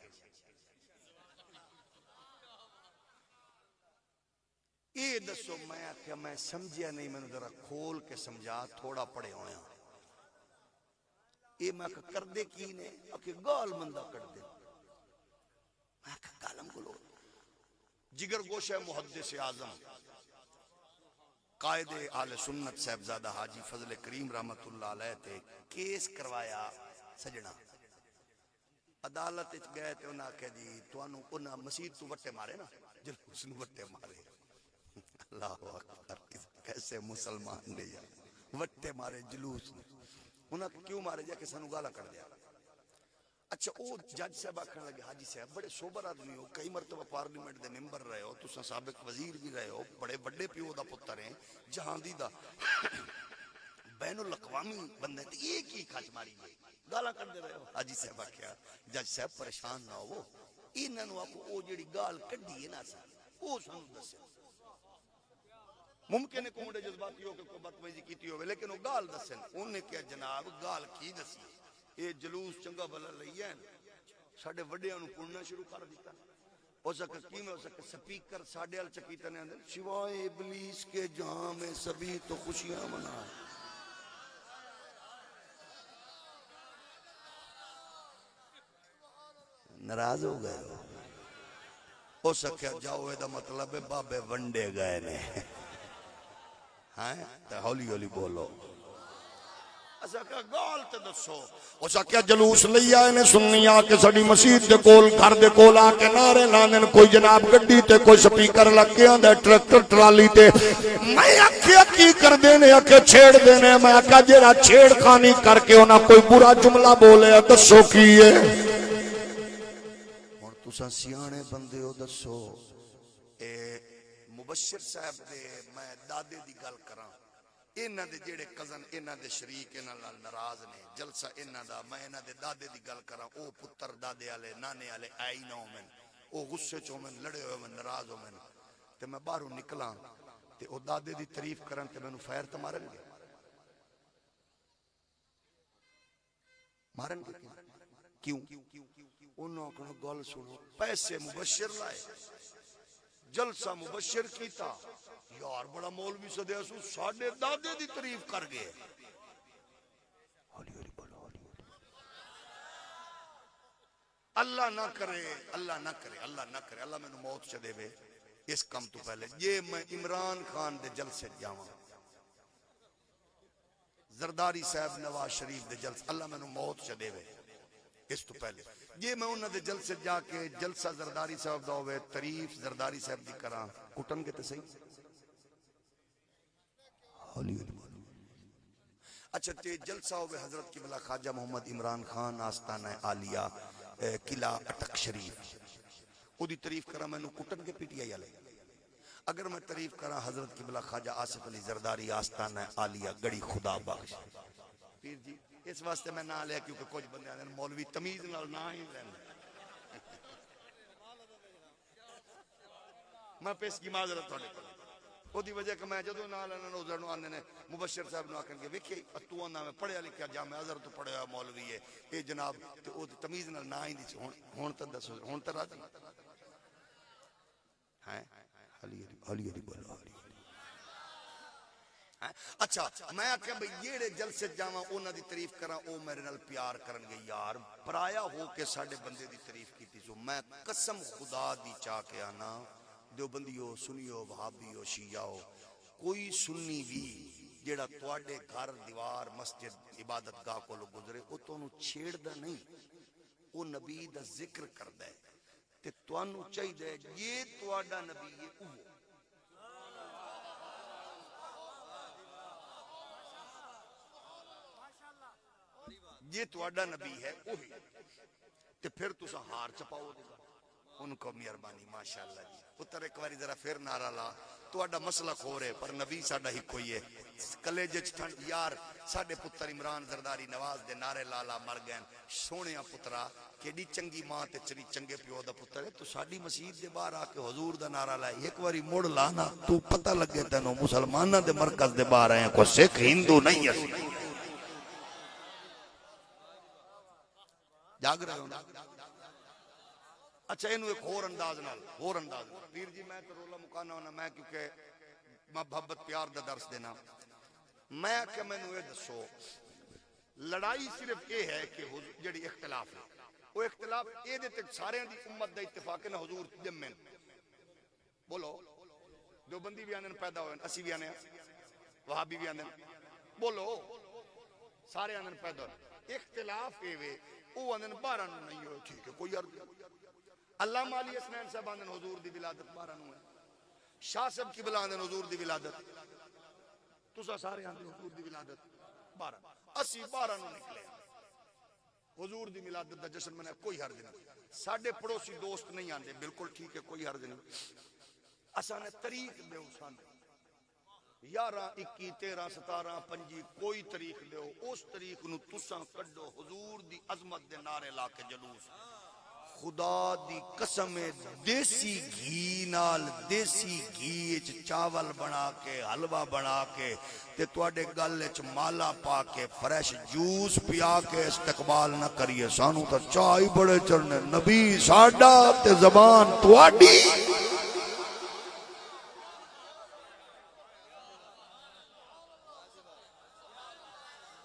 یہ دسو میں آکھیا میں سمجھیا نہیں میں ذرا کھول کے سمجھا تھوڑا پڑے ہویا یہ میں کر دے کی نے کہ گال مندہ کر دے میں کالم کو لو جگر گوشہ محدث اعظم قائد آل سنت صاحبزادہ حاجی فضل کریم رحمت اللہ علیہ تے کیس کروایا سجنا عدالت اچ گئے تے انہاں کہ جی توانوں انہاں مسجد تو وٹے مارے نا جلوس نو وٹے مارے اللہ اکبر کیسے مسلمان دے وٹے مارے جلوس انہاں کیوں مارے جا کہ سانو گالا کر دیا اچھا او جج صاحب آکھنے لگے حاجی صاحب بڑے سوبر آدمی ہو کئی مرتبہ پارلیمنٹ دے ممبر رہے ہو تساں سابق وزیر بھی رہے ہو بڑے بڑے پیو دا پتر ہیں جہاندی دا بین الاقوامی بندے تے ایک ہی کھچ ماری گئی گالا کر دے رہے ہو حاجی صاحب آکھیا جج صاحب پریشان نہ ہو انہاں نو آکھو او جڑی گال کڈی ہے نا او سانو دسے ممکن ہے کوئی جذباتی ہو کہ کوئی بدتمیزی کیتی ہوئے لیکن وہ گال دسیں انہوں نے کیا جناب گال کی دسی یہ جلوس چنگا بلا لئی ہے ساڑھے وڈیاں نو پڑھنا شروع کر دیتا ہو سکے کی میں ہو سکے سپیکر ساڑھے ال چکیتے نے اندر سوائے ابلیس کے جہاں میں سبھی تو خوشیاں منائیں. ناراض ہو گئے ہو سکے جاؤ دا مطلب ہے بابے ونڈے گئے نے ہاں تو ہولی ہولی بولو. اسا کہ گال تے دسو. اسا کیا جلوس لئی آئے نے سنی آ کے ساڈی مسجد دے کول گھر دے کول آ کے نعرے لاندے نے کوئی جناب گڈی تے کوئی سپیکر لگ کے آندا ٹریکٹر ٹرالی تے. میں آکھیا کی کردے نے آکھے چھیڑ دے نے. میں آکھیا جڑا چھیڑ خانی کر کے انہاں کوئی برا جملہ بولے دسو کی ہے. ہن تساں سیانے بندے ہو دسو اے مبشر صاحب دے میں دادے دی گل کراں. انہاں دے جڑے کزن انہاں دے شریک انہاں نال ناراض نے. جلسہ انہاں دا میں انہاں دے دادے دی گل کراں. او پتر دادے والے نانے والے آئی نہ ہومن. او غصے چ ہومن لڑے ہوئے من ناراض ہومن تے میں باہروں نکلاں تے او دادے دی تعریف کرن تے مینوں فیر تے مارن گے. مارن گے کیوں؟ انہوں نے گل سنو پیسے مبشر لائے جلسہ مبشر کیتا یار بڑا مولوی سدیا سو ساڈے دادے دی تعریف کر گئے. اللہ نہ کرے اللہ نہ کرے اللہ نہ کرے اللہ میں موت چ دے وے اس کم تو پہلے یہ میں عمران خان دے جلسے جاواں زرداری صاحب نواز شریف دے جلسے اللہ میں موت چ دے وے اس تو پہلے یہ میں انہاں دے جلسے جا کے جلسہ زرداری صاحب دا ہوئے تعریف زرداری صاحب دی کراں کٹن کے تے صحیح. اچھا تے جلسہ ہوئے حضرت قبلہ خواجہ محمد عمران خان آستانہ عالیہ قلعہ اٹک شریف او دی تعریف کراں میں نو کٹن کے پی ٹی آئی والے. اگر میں تعریف کراں حضرت قبلہ خواجہ آصف علی زرداری آستانہ عالیہ گڑی خدا بخش پیر جی اس واسطے میں نہ لیا کیونکہ کچھ بندے آنے مولوی تمیز نال نہ ہی رہنے. میں پیس کی معذرت تھوڑے کو او دی وجہ کہ میں جدو نہ لینا نوزر نو آنے نے مبشر صاحب نو آکھن کے ویکھے تو آنا میں پڑھیا لکھیا جامع ازہر تو پڑھیا مولوی ہے اے جناب تے او تمیز نال نہ ہی دی ہن تے دسو ہن تے راضی ہیں علی علی علی بولو علی. اچھا میں آکھیا بھئی جیڑے جلسے جاواں انہاں دی تعریف کراں او میرے نال پیار کرن گے. یار پرایا ہو کے ساڈے بندے دی تعریف کیتی سو میں قسم خدا دی چاہ کے آنا دیوبندیو سنیو وہابیو شیعو کوئی سنی بھی جیڑا تواڈے گھر دیوار مسجد عبادت گاہ کو لو گزرے او تانوں چھیڑدا نہیں او نبی دا ذکر کردا ہے تے تانوں چاہیے یہ تواڈا نبی ہے او یہ تواڈا نبی ہے وہی تے پھر تساں ہار چپاؤ دے گا ان کو مہربانی ماشاءاللہ جی. پتر ایک باری ذرا پھر نعرہ لا تواڈا مسئلہ کھو رہے پر نبی ساڈا ہی کوئی ہے. کلیجے چ ٹھنڈ یار ساڈے پتر عمران زرداری نواز دے نعرے لالا مر گئے سونیا پترا کیڑی چنگی ماں تے چری چنگے پیو دا پتر ہے تو ساڈی مسجد دے باہر آ کے حضور دا نعرہ لائے ایک باری مڑ لانا تو پتہ لگے تینوں مسلماناں دے مرکز دے باہر آئے کو سکھ ہندو نہیں ہے. جاگ رہے ہو نا. اچھا انہوں ایک اور انداز پیر جی میں تو رولا مکانا ہونا میں کیونکہ محبت پیار دا درس دینا میں کہ میں نوے دسو لڑائی صرف یہ ہے کہ جڑی اختلاف ہے وہ اختلاف یہ دیتے سارے دی امت دا اتفاق ہے نا حضور جمین بولو جو بندی بھی آنے پیدا ہوئے اسی بھی آنے وہابی بھی آنے بولو سارے آنے پیدا ہوئے اختلاف یہ وہ آنے بارہ نہیں ہوئے ٹھیک ہے کوئی عرض علامہ علی اسنین صاحب آندن حضور دی ولادت 12 نو ہے. شاہ صاحب کی بلا آندن حضور دی ولادت تسا سارے آندن حضور دی ولادت 12 اسی 12 نو نکلے حضور دی ولادت دا جشن منایا کوئی حرج نہیں. ساڈے پڑوسی دوست نہیں آندے بالکل ٹھیک ہے کوئی حرج نہیں. اساں نے تاریخ دیو سان 11 21 13 17 25 کوئی تاریخ دیو اس تاریخ نو تساں کڈو حضور دی عظمت دے نعرے لا کے جلوس خدا دی قسم دیسی گھی نال دیسی گھی وچ چاول بنا کے حلوہ بنا کے تے تواڈے گل وچ مالا پا کے فریش جوس پیا کے استقبال نہ کریے. سانو تا چائے بڑے چڑھنے نبی ساڈا تے زبان تواڈی.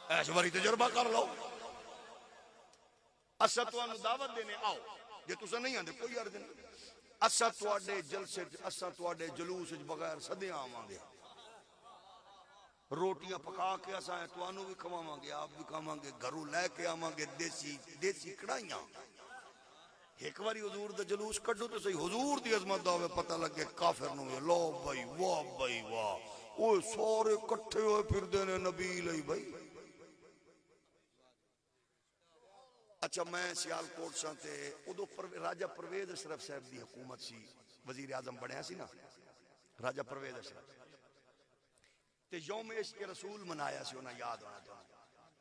ایس باری تجربہ کر لو. اسا تانوں دعوت دینے آؤ جے تساں نہیں آندے کوئی عرض نہیں. اسا تواڈے جلسے اسا تواڈے جلوس وچ بغیر سدے آواں گے. روٹیاں پکا کے اسا تانوں بھی کھواواں گے آپ بھی کھاواں گے. گھروں لے کے آواں گے دیسی کڑھائیاں. ایک باری حضور دا جلوس کڈو تے صحیح حضور دی عظمت دا ہوے پتہ لگے کافر نوں لو بھائی واہ اوے سارے کٹھے ہوئے پھردے نے نبی لئی بھائی. اچھا میں سیال کوٹ ساں تے ادو راجہ پرویز اشرف صاحب دی حکومت سی. وزیر اعظم بنیا سی نا راجہ پرویز اشرف تے یوم عشق رسول منایا سی. انہاں یاد ہونا چاہیے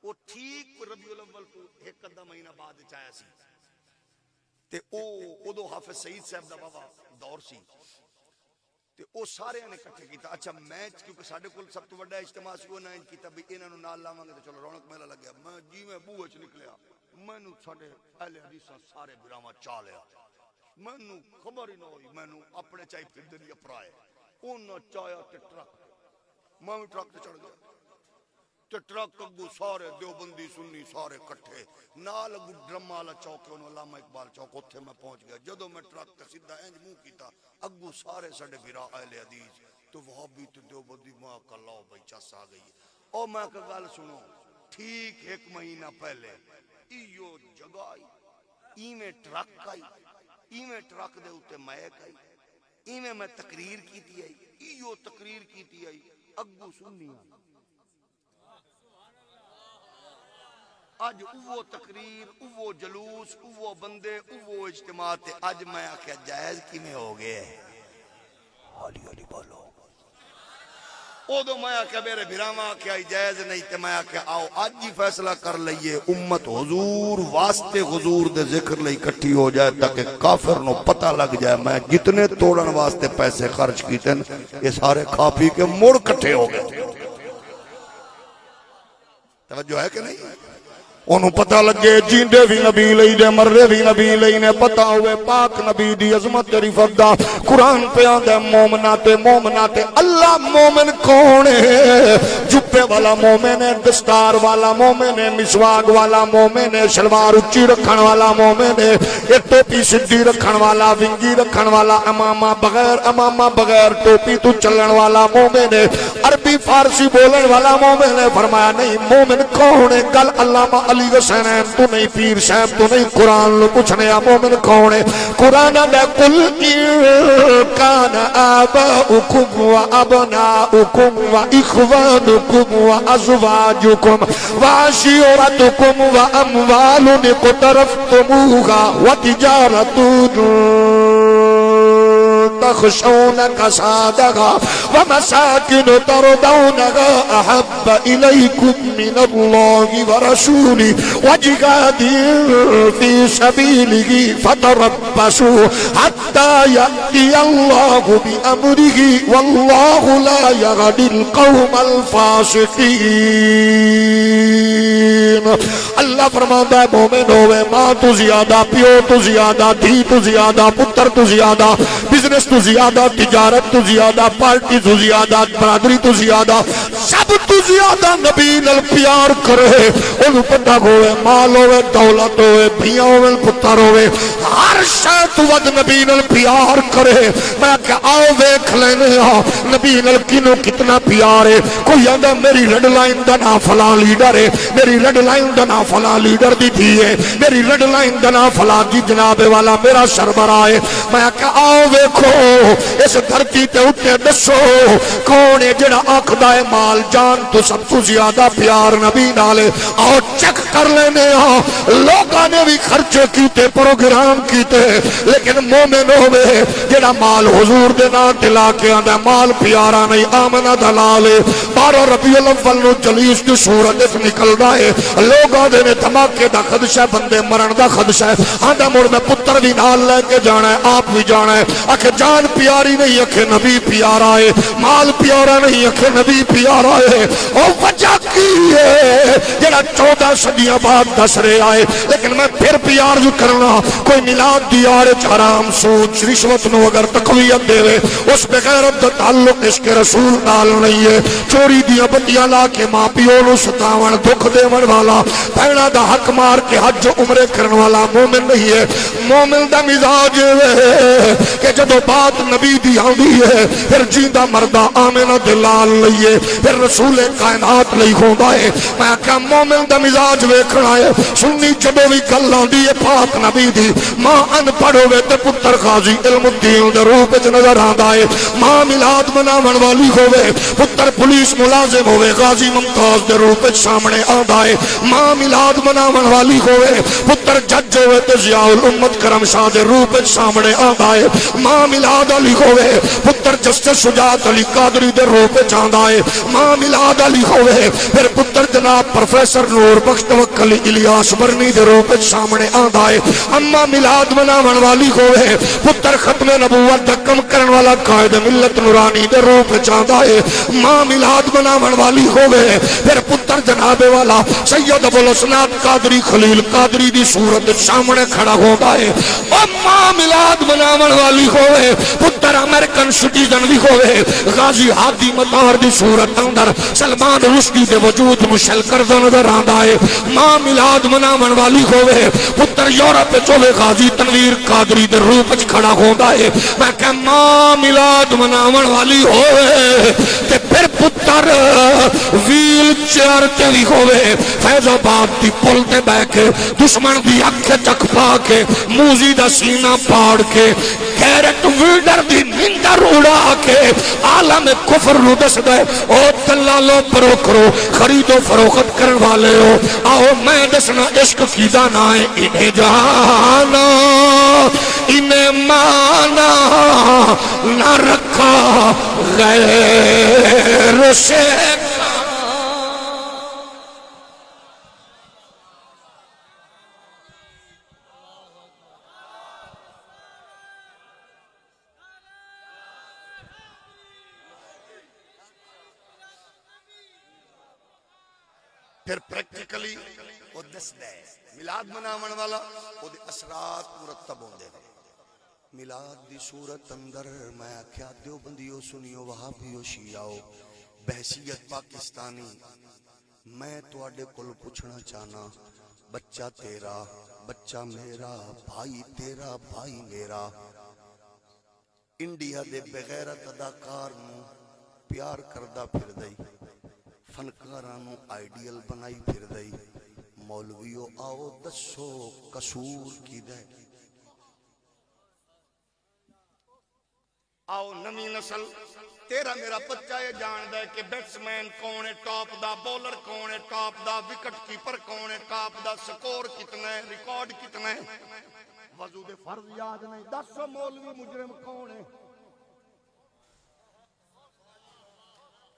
وہ ٹھیک ربیع الاول کو ایک ادھا مہینہ بعد چایا سی تے او ادو حافظ سعید صاحب دا بابا دور سی تے او سارے نے اکٹھے کیتا. اچھا میں کیونکہ ساڈے کول سب تو بڑا اجتماع سی انہاں نے کیتا بھی انہاں نوں نال لاواں گے تے چلو رونق میلہ لگیا. میں جیویں بوئے وچ نکلیا مینوں ساڈے اہل حدیثاں سارے براواں چا لیا. مینوں خبر ہی نہ ہوئی. مینوں اپنے چائی پھردے نہیں اپرائے. انہاں چایا تے ٹرک میں بھی ٹرک تے چڑھ گیا تے ٹرک اگو سارے دیوبندی سنی سارے کٹھے نال اگو ڈرم والا چوک انہوں علامہ اقبال چوک اتھے میں پہنچ گیا. جدو میں ٹرک تے سیدھا انج منہ کیتا اگو سارے ساڈے بھرا اہل حدیث تو وہابی تے دیوبندی ماں کا لاؤ بھائی چس آ گئی. او میں کہ گل سنو ٹھیک ایک مہینہ پہلے ایو جگہ آئی ایویں ٹرک آئی ایویں ٹرک دے اوتے میک آئی ایویں میں تقریر کیتی آئی ایو تقریر کیتی آئی اگو سنی آئی. اج اوہ تقریر اوہ جلوس اوہ بندے اوہ اجتماع تے اج میں آکھیا جائز کیویں ہو گئے. ہولی ہولی بولو. ادو میں آکھیا میرے بھراواں آکھیا جائز نہیں تے میں آکھیا آؤ اج ہی فیصلہ کر لئیے امت حضور واسطے حضور دے ذکر لئی اکٹھی ہو جائے تاکہ کافر نو پتہ لگ جائے میں جتنے توڑن واسطے پیسے خرچ کیتے یہ سارے کھا پی کے مڑ کٹھے ہو گئے. توجہ ہے کہ نہیں؟ انہوں پتہ لگے جیندے بھی نبی لئی دے مرے بھی نبی لئی نے پتہ ہوئے پاک نبی دی عظمت تیری فردا. قرآن پہ آندے مومنات اللہ مومن کون ہے؟ جبے والا مومن ہے دستار والا مومن ہے مسواک والا مومن ہے شلوار اچھی رکھن والا مومن ہے ایک ٹوپی سدھی رکھن والا ونگی رکھن والا امامہ بغیر ٹوپی تو چلن والا مومن ہے عربی فارسی بولن والا مومن ہے. فرمایا نہیں مومن کون ہے؟ گل علامہ علی حسین تو نہیں پیر صاحب تو نہیں قرآن لو پوچھنے مومن کون ہے؟ قرآن میں قل کان آباؤکم و ابناؤکم و اخوانکم و ازواجکم و عشیرتکم و اموال اقترفتموها و تجارت تخشون كسادها ومساكن ترضونها أحب إليكم من الله ورسوله وجهاد في سبيله فتربصوا حتى يأتي الله بأمره والله لا يهدي القوم الفاسقين. اللہ فرماتا ہے مومن ہوئے ماں تو زیادہ پیو تو زیادہ دھی تو زیادہ پتر تو زیادہ بزنس تو زیادہ تجارت تو زیادہ پارٹی تو زیادہ برادری تو زیادہ سب تو زیادہ نبی نال پیار کرے. انہوں پتہ ہوئے مال ہوئے دولت ہوئے بھیاں ہوئے پتر ہوئے ہر شاید ود نبی نال پیار کرے. میں کہ آؤ ویکھ لینے ہاں نبی نال کنوں کتنا پیار ہے. کوئی آندہ میری ریڈ لائن دا نا فلاں لیڈر ہے میری ریڈ لائن دا نا فلاں لیڈر دی تھی ہے میری ریڈ لائن دا نا فلاں دی جناب والا میرا سربراہ ہے. میں کہ آؤ ویکھو اس دھرتی تے اٹھے دسو کون ہے جڑا آکھدا ہے مال نال جان تو سب تو زیادہ پیار نبی نال آؤ چیک کر لینے لوگاں نے بھی خرچے کیتے پروگرام کیتے لیکن مومن ہوئے جڑا مال حضور دے نام لا کے آندا مال پیارا نہیں آمنہ دلال 12 ربیع الاول نو جلیس دی صورت وچ نکلدا ہے لوگاں دے نے دھماکے دا خدشہ بندے مرن دا خدشہ ہے آندا مڑ میں پتر بھی نال لے کے جانا ہے آپ بھی جانا ہے آکھے جان پیاری نہیں آکھے نبی پیارا ہے مال پیارا نہیں آکھے نبی پیارا ہے او وجہ کی ہے جڑا 14 صدیاں بعد دس رہے آئے لیکن میں پھر پیار جو کرنا کوئی میلاد دی آڑے حرام سوچ رشوت نو اگر تقویت دے وے اس بغیرت دا تعلق عشق رسول نال نہیں ہے چوری دیا بتیاں لا کے ماں پیو نو ستاون دکھ دیون والا بہنا دا حق مار کے حج عمرے کرن والا مومن نہیں ہے مومن دا مزاج ہے کہ جدو بات نبی دی آندی ہے پھر جیندہ مردہ آمنہ دلال لئیے پھر رسول کائنات لئی ہوندا ہے میں کہا مومن دا مزاج ویکھنا ہے سنی جدو بھی گل آندی ہے پاک نبی دی ماں ان پڑھو وے تے پتر غازی علم الدین دے روپ وچ نظر آندا ہے ماں میلاد مناون والی ہوئے پتر پولیس ملازم ہوئے غازی ممتاز دے روپ وچ سامنے آندا ہے ماں میلاد مناون والی ہوئے پتر جج ہوئے تے ضیاء الامت کرم شاہ دے روپ وچ سامنے آندا ہے ماں میلاد علی ہوئے پتر جسٹس شجاعت علی قادری دے روپ وچ آندا ہے ماں میلاد علی ہوئے پھر پتر جناب پروفیسر نور بخش توکل الیاس برنی دے روپ وچ سامنے آندا ہے اما میلاد مناون والی ہوئے پتر ختم نبوت دا کم کرن والا قائد ملت نورانی دے روپ چاہتا ہے ماں میلاد مناون والی ہوئے پھر پتر جناب والا سید ابو الحسنات قادری خلیل قادری دی صورت سامنے کھڑا ہوتا ہے اور ماں میلاد مناون والی ہوئے پتر امریکن سٹیزن بھی ہوئے غازی ہادی مطار دی صورت اندر سلمان رشدی دے وجود مشل کردہ نظر آندا ہے ماں میلاد مناون والی ہوئے پتر یورپ چوے غازی تنویر قادری دے روپ کھڑا ہوتا ہے میں کہ ماں میلاد مناون والی ہوئے تے پھر پتر ویل چیئر تے بھی ہوئے فیض آباد دی پل تے بہ کے دشمن دی اکھ چک پا کے موزی دا سینہ پاڑ کے کیرٹ ویڈر دی نندر اڑا کے عالم کفر نو دس دے او دلالو پروکرو خرید و فروخت کرن والے ہو آؤ میں دسنا عشق کی دانا ہے انہیں جانا انہیں مانا نہ رکھا غیر سے پھر پریکٹیکلی وہ دس دے میلاد مناون والا وہ دے اثرات مرتب ہوندے میلاد دی صورت اندر میں آکھیا دیوبندیو سنیو وہابیو شیعاؤ بحثیت پاکستانی میں تواڈے کول پوچھنا چاہنا بچہ تیرا بچہ میرا بھائی تیرا بھائی میرا انڈیا دے بغیرت اداکار نو پیار کردہ پھر دئی فنکارانو آئیڈیل بنائی پھر دئی مولویو آؤ دسو قصور کی دے آؤ نمی نسل تیرا میرا بچہ یہ جان دے کہ بیٹسمین کون ہے ٹاپ دا بولر کون ہے ٹاپ دا وکٹ کیپر کون ہے ٹاپ دا سکور کتنا ہے ریکارڈ کتنا ہے وضو دے فرض یاد نہیں دسو مولوی مجرم کون ہے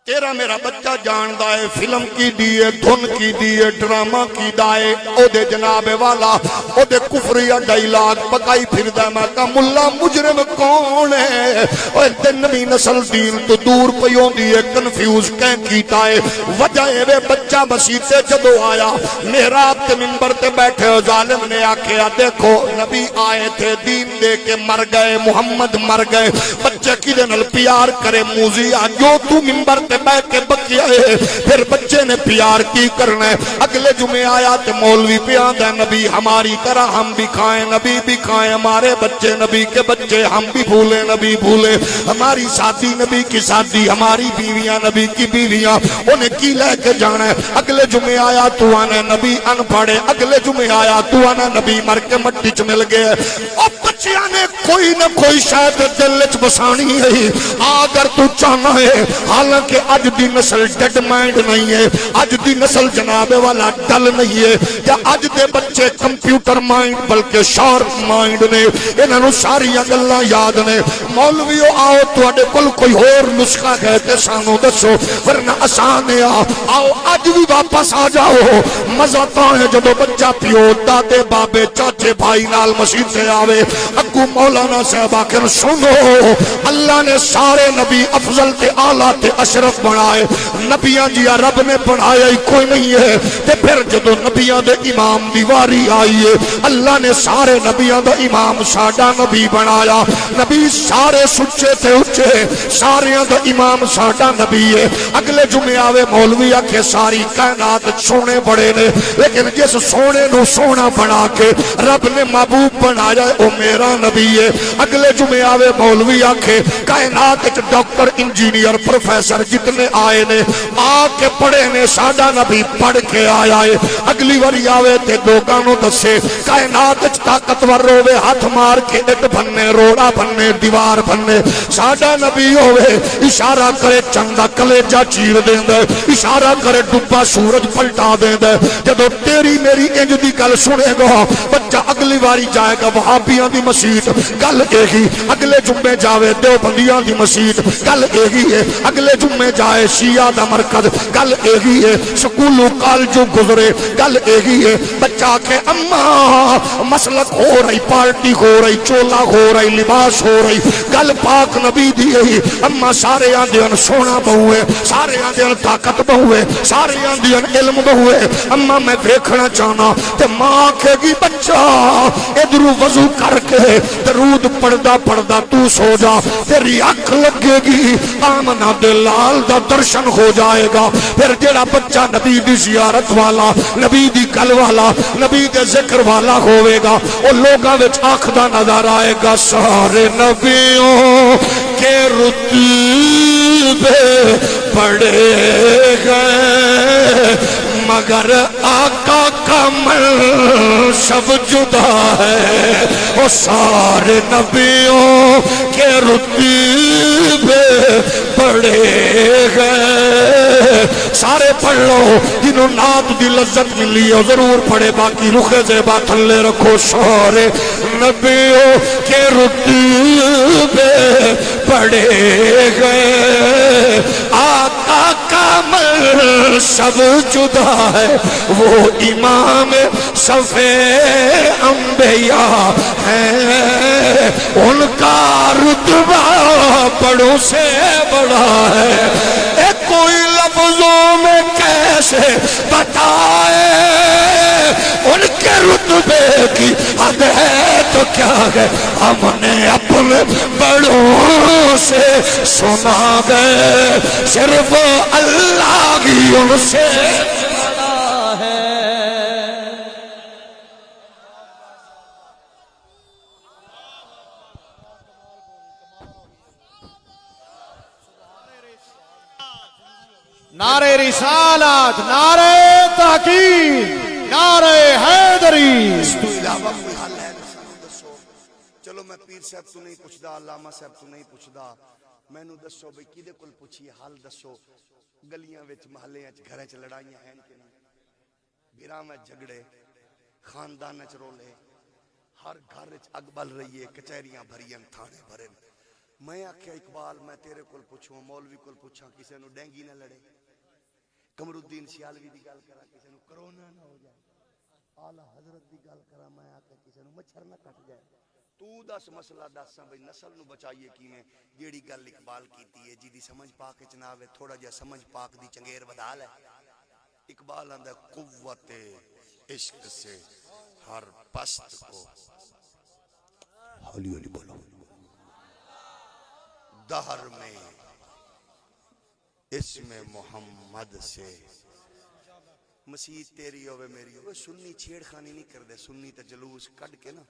تیرا میرا بچہ جاندہ ہے فلم کی دیئے دھن کی دیئے ڈرامہ کی دائے او دے جناب والا او دے کفریہ ڈائیلاگ پکائی پھر دے میں کہا ملا مجرم کون ہے او دے نبی نسل دین تو دور پیوں دیئے کنفیوز کہیں کیتا ہے وجہ اے بچہ مسیح جدو آیا محراب تے منبر تے بیٹھے ہو ظالم نے آکھیا دیکھو نبی آئے تھے دین دے کے مر گئے محمد مر گئے بچے کی دے نل پیار کرے موزی آجو تو منبر بہ کے بکیا ہے پھر بچے نے پیار کی کرنا ہے اگلے جمعے آیا تے مولوی پہ آدھا نبی ہماری طرح ہم بھی کھائیں نبی بھی کھائیں ہمارے بچے نبی کے بچے ہم بھی بھولے نبی بھولے ہماری شادی نبی کی شادی ہماری بیویاں نبی کی بیویاں انہیں کی لے کے جانا ہے اگلے جمعے آیا تو آنے نبی ان پڑھے اگلے جمعے آیا تو آنے نبی مر کے مٹی چ مل گئے اور بچیاں نے کوئی نہ کوئی شاید دل چ بسانی ہے اگر تو چاہنا ہے حالانکہ اج دی نسل ڈیڈ مائنڈ نہیں ہے، اج دی نسل جناب والا ڈل نہیں ہے، یا اج دے بچے کمپیوٹر مائنڈ بلکہ شارپ مائنڈ نے، انہاں نوں ساری گلاں یاد نے۔ مولویو آؤ تواڈے کول کوئی ہور نسخہ ہے تے سانوں دسو، ورنہ آسان ہے، آؤ اج بھی واپس آ جاؤ۔ مزہ تو ہے جدو بچہ پیو دادے بابے چاچے بھائی نال مسجد تے آوے، اگو مولانا صاحب آکر سنو اللہ نے سارے نبی افضل تے اعلیٰ تے اشرف بنائے، نبیاں جیا رب نے بنایا ہی کوئی نہیں ہے، تے پھر جدو نبیاں دے امام دی واری آئی ہے اللہ نے سارے نبیاں دا امام ساڈا نبی بنایا، نبی سارے سچے تے اچے ساریاں دا امام ساڈا نبی ہے۔ اگلے جمعے آوے مولوی آکھے ساری کائنات سونے بڑے نے، لیکن جس سونے نو سونا بنا کے رب نے محبوب بنایا او میرا نبی ہے۔ اگلے جمعے آوے مولوی آکھے کائنات وچ ڈاکٹر انجینئر پروفیسر جتنے آئے نے آ کے پڑھے نے ساڈا نبی پڑھ کے آیا ہے۔ اگلی واری آوے تے لوکاں نوں دسے کائنات وچ طاقتور ہوے ہاتھ مار کے اٹ بننے روڑا بننے دیوار بننے ساڈا نبی ہوے، اشارہ کرے چندا کلیجہ چیر دیندا، اشارہ کرے ڈبا سورج پلٹا دیندا۔ جدو تیری میری انج دی گل سنے گا بچہ اگلی واری جائے گا وہابیاں دی مسجد گل یہی، اگلے جمعے جاوے دیوبندیاں دی مسجد گل یہی ہے، اگلے جمعے جائے شیعہ دا مرکز گل یہی ہے، سکولوں کالجوں گزرے گل یہی ہے۔ بچہ کہ اماں مسلک ہو رہی، پارٹی ہو رہی، چولا ہو رہی، لباس ہو رہی، گل پاک نبی دی یہی، اماں سارے آندیاں سونا بہو ہے، سارے آندیاں طاقت بہو ہے، سارے آندیاں علم بہو ہے، اماں میں دیکھنا چاہنا تے ماں کہے گی بچہ ادھرو وضو کر کے درود پڑھدا پڑھدا تو سو جا، تیری اکھ لگے گی آمنہ دے لال دا درشن ہو جائے گا۔ پھر جڑا بچہ نبی دی زیارت والا، نبی دی گل والا، نبی دے ذکر والا ہوئے گا، وہ لوگاں وچ آکھدا نظر آئے گا سارے نبیوں کے رتبے بڑے گئے مگر آقا کا منصب جدا ہے، وہ سارے نبیوں کے رتبے بڑے گئے۔ سارے پڑھ لو جنہوں نات دی لذت ملی ہے ضرور پڑھے، باقی رخ زیبا تھلے رکھو۔ سارے نبیوں کے رتبے بڑے گئے، آقا کا منصب جدا ہے، وہ امام صفِ انبیاء ہیں، ان کا رتبہ بڑوں سے بڑا ہے۔ ایک کوئی لفظوں میں کیسے بتائے ان کے رتبے کی حد ہے تو کیا ہے، ہم نے اپنے بڑوں سے سنا گئے، صرف اللہ ہی ان سے بڑا ہے۔ نعرہ رسالت، نعرہ تحقیق، نعرہ حیدری۔ اس تو علاوہ کوئی حل ہے دسو؟ چلو میں پیر صاحب تو نہیں پوچھدا، علامہ صاحب تو نہیں پوچھدا، مینوں دسو بھئی کدے کول پوچھیے حل دسو؟ گلیاں وچ محلے وچ گھراں وچ لڑائیاں ہیں کہ نہیں، گھراں وچ جھگڑے، خاندان وچ رولے، ہر گھر وچ اگ بل رہی ہے، کچہریاں بھریاں، تھانے بھرے۔ میں آکھیا اقبال میں تیرے کول پوچھوں، مولوی کول پوچھاں، کسے نو ڈینگی نہ لڑے، قمر الدین سیالوی دی گل کرا کسے نو کرونا نہ ہو جائے، اعلی حضرت دی گل کرا میں آکھیا کسے نو مچھر نہ کٹ جائے۔ تو دس مسئلہ دساں بھئی نسل نو بچائیے کیویں؟ جیڑی گل اقبال کیتی ہے جی دی سمجھ پاک وچ نہ آوے تھوڑا جہا سمجھ پاک دی چنگیر ودا لے۔ اقبال آندا قوت عشق سے ہر پست کو، ہولی ہولی بولو، دہر میں اسم محمد سے، مسیح تیری ہوئے میری ہوئے۔ سنی چھیڑ خانی نہیں کر دے، سنی تے جلوس کڑ کے نا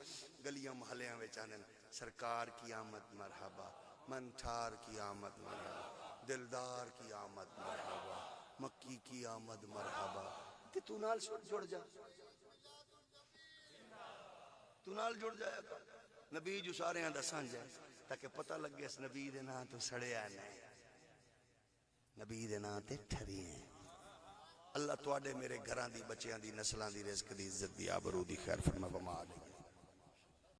گلیاں محلیاں وچ آنن سرکار کی آمد مرحبا، منٹھار کی آمد مرحبا، دلدار کی آمد مرحبا، مکی کی آمد مرحبا۔ تے تو نال جڑ جا، تو نال جڑ جایا کر، نبی جو سارے ہاں دا سانجھ ہے تاکہ پتہ لگے اس نبی دے نا تو سڑیا نہیں، نبی دے نام تے ٹھری ہیں اللہ تواڈے میرے گھراں دی بچیاں دی نسلاں دی رزق دی عزت دی آبرو دی خیر فرما بما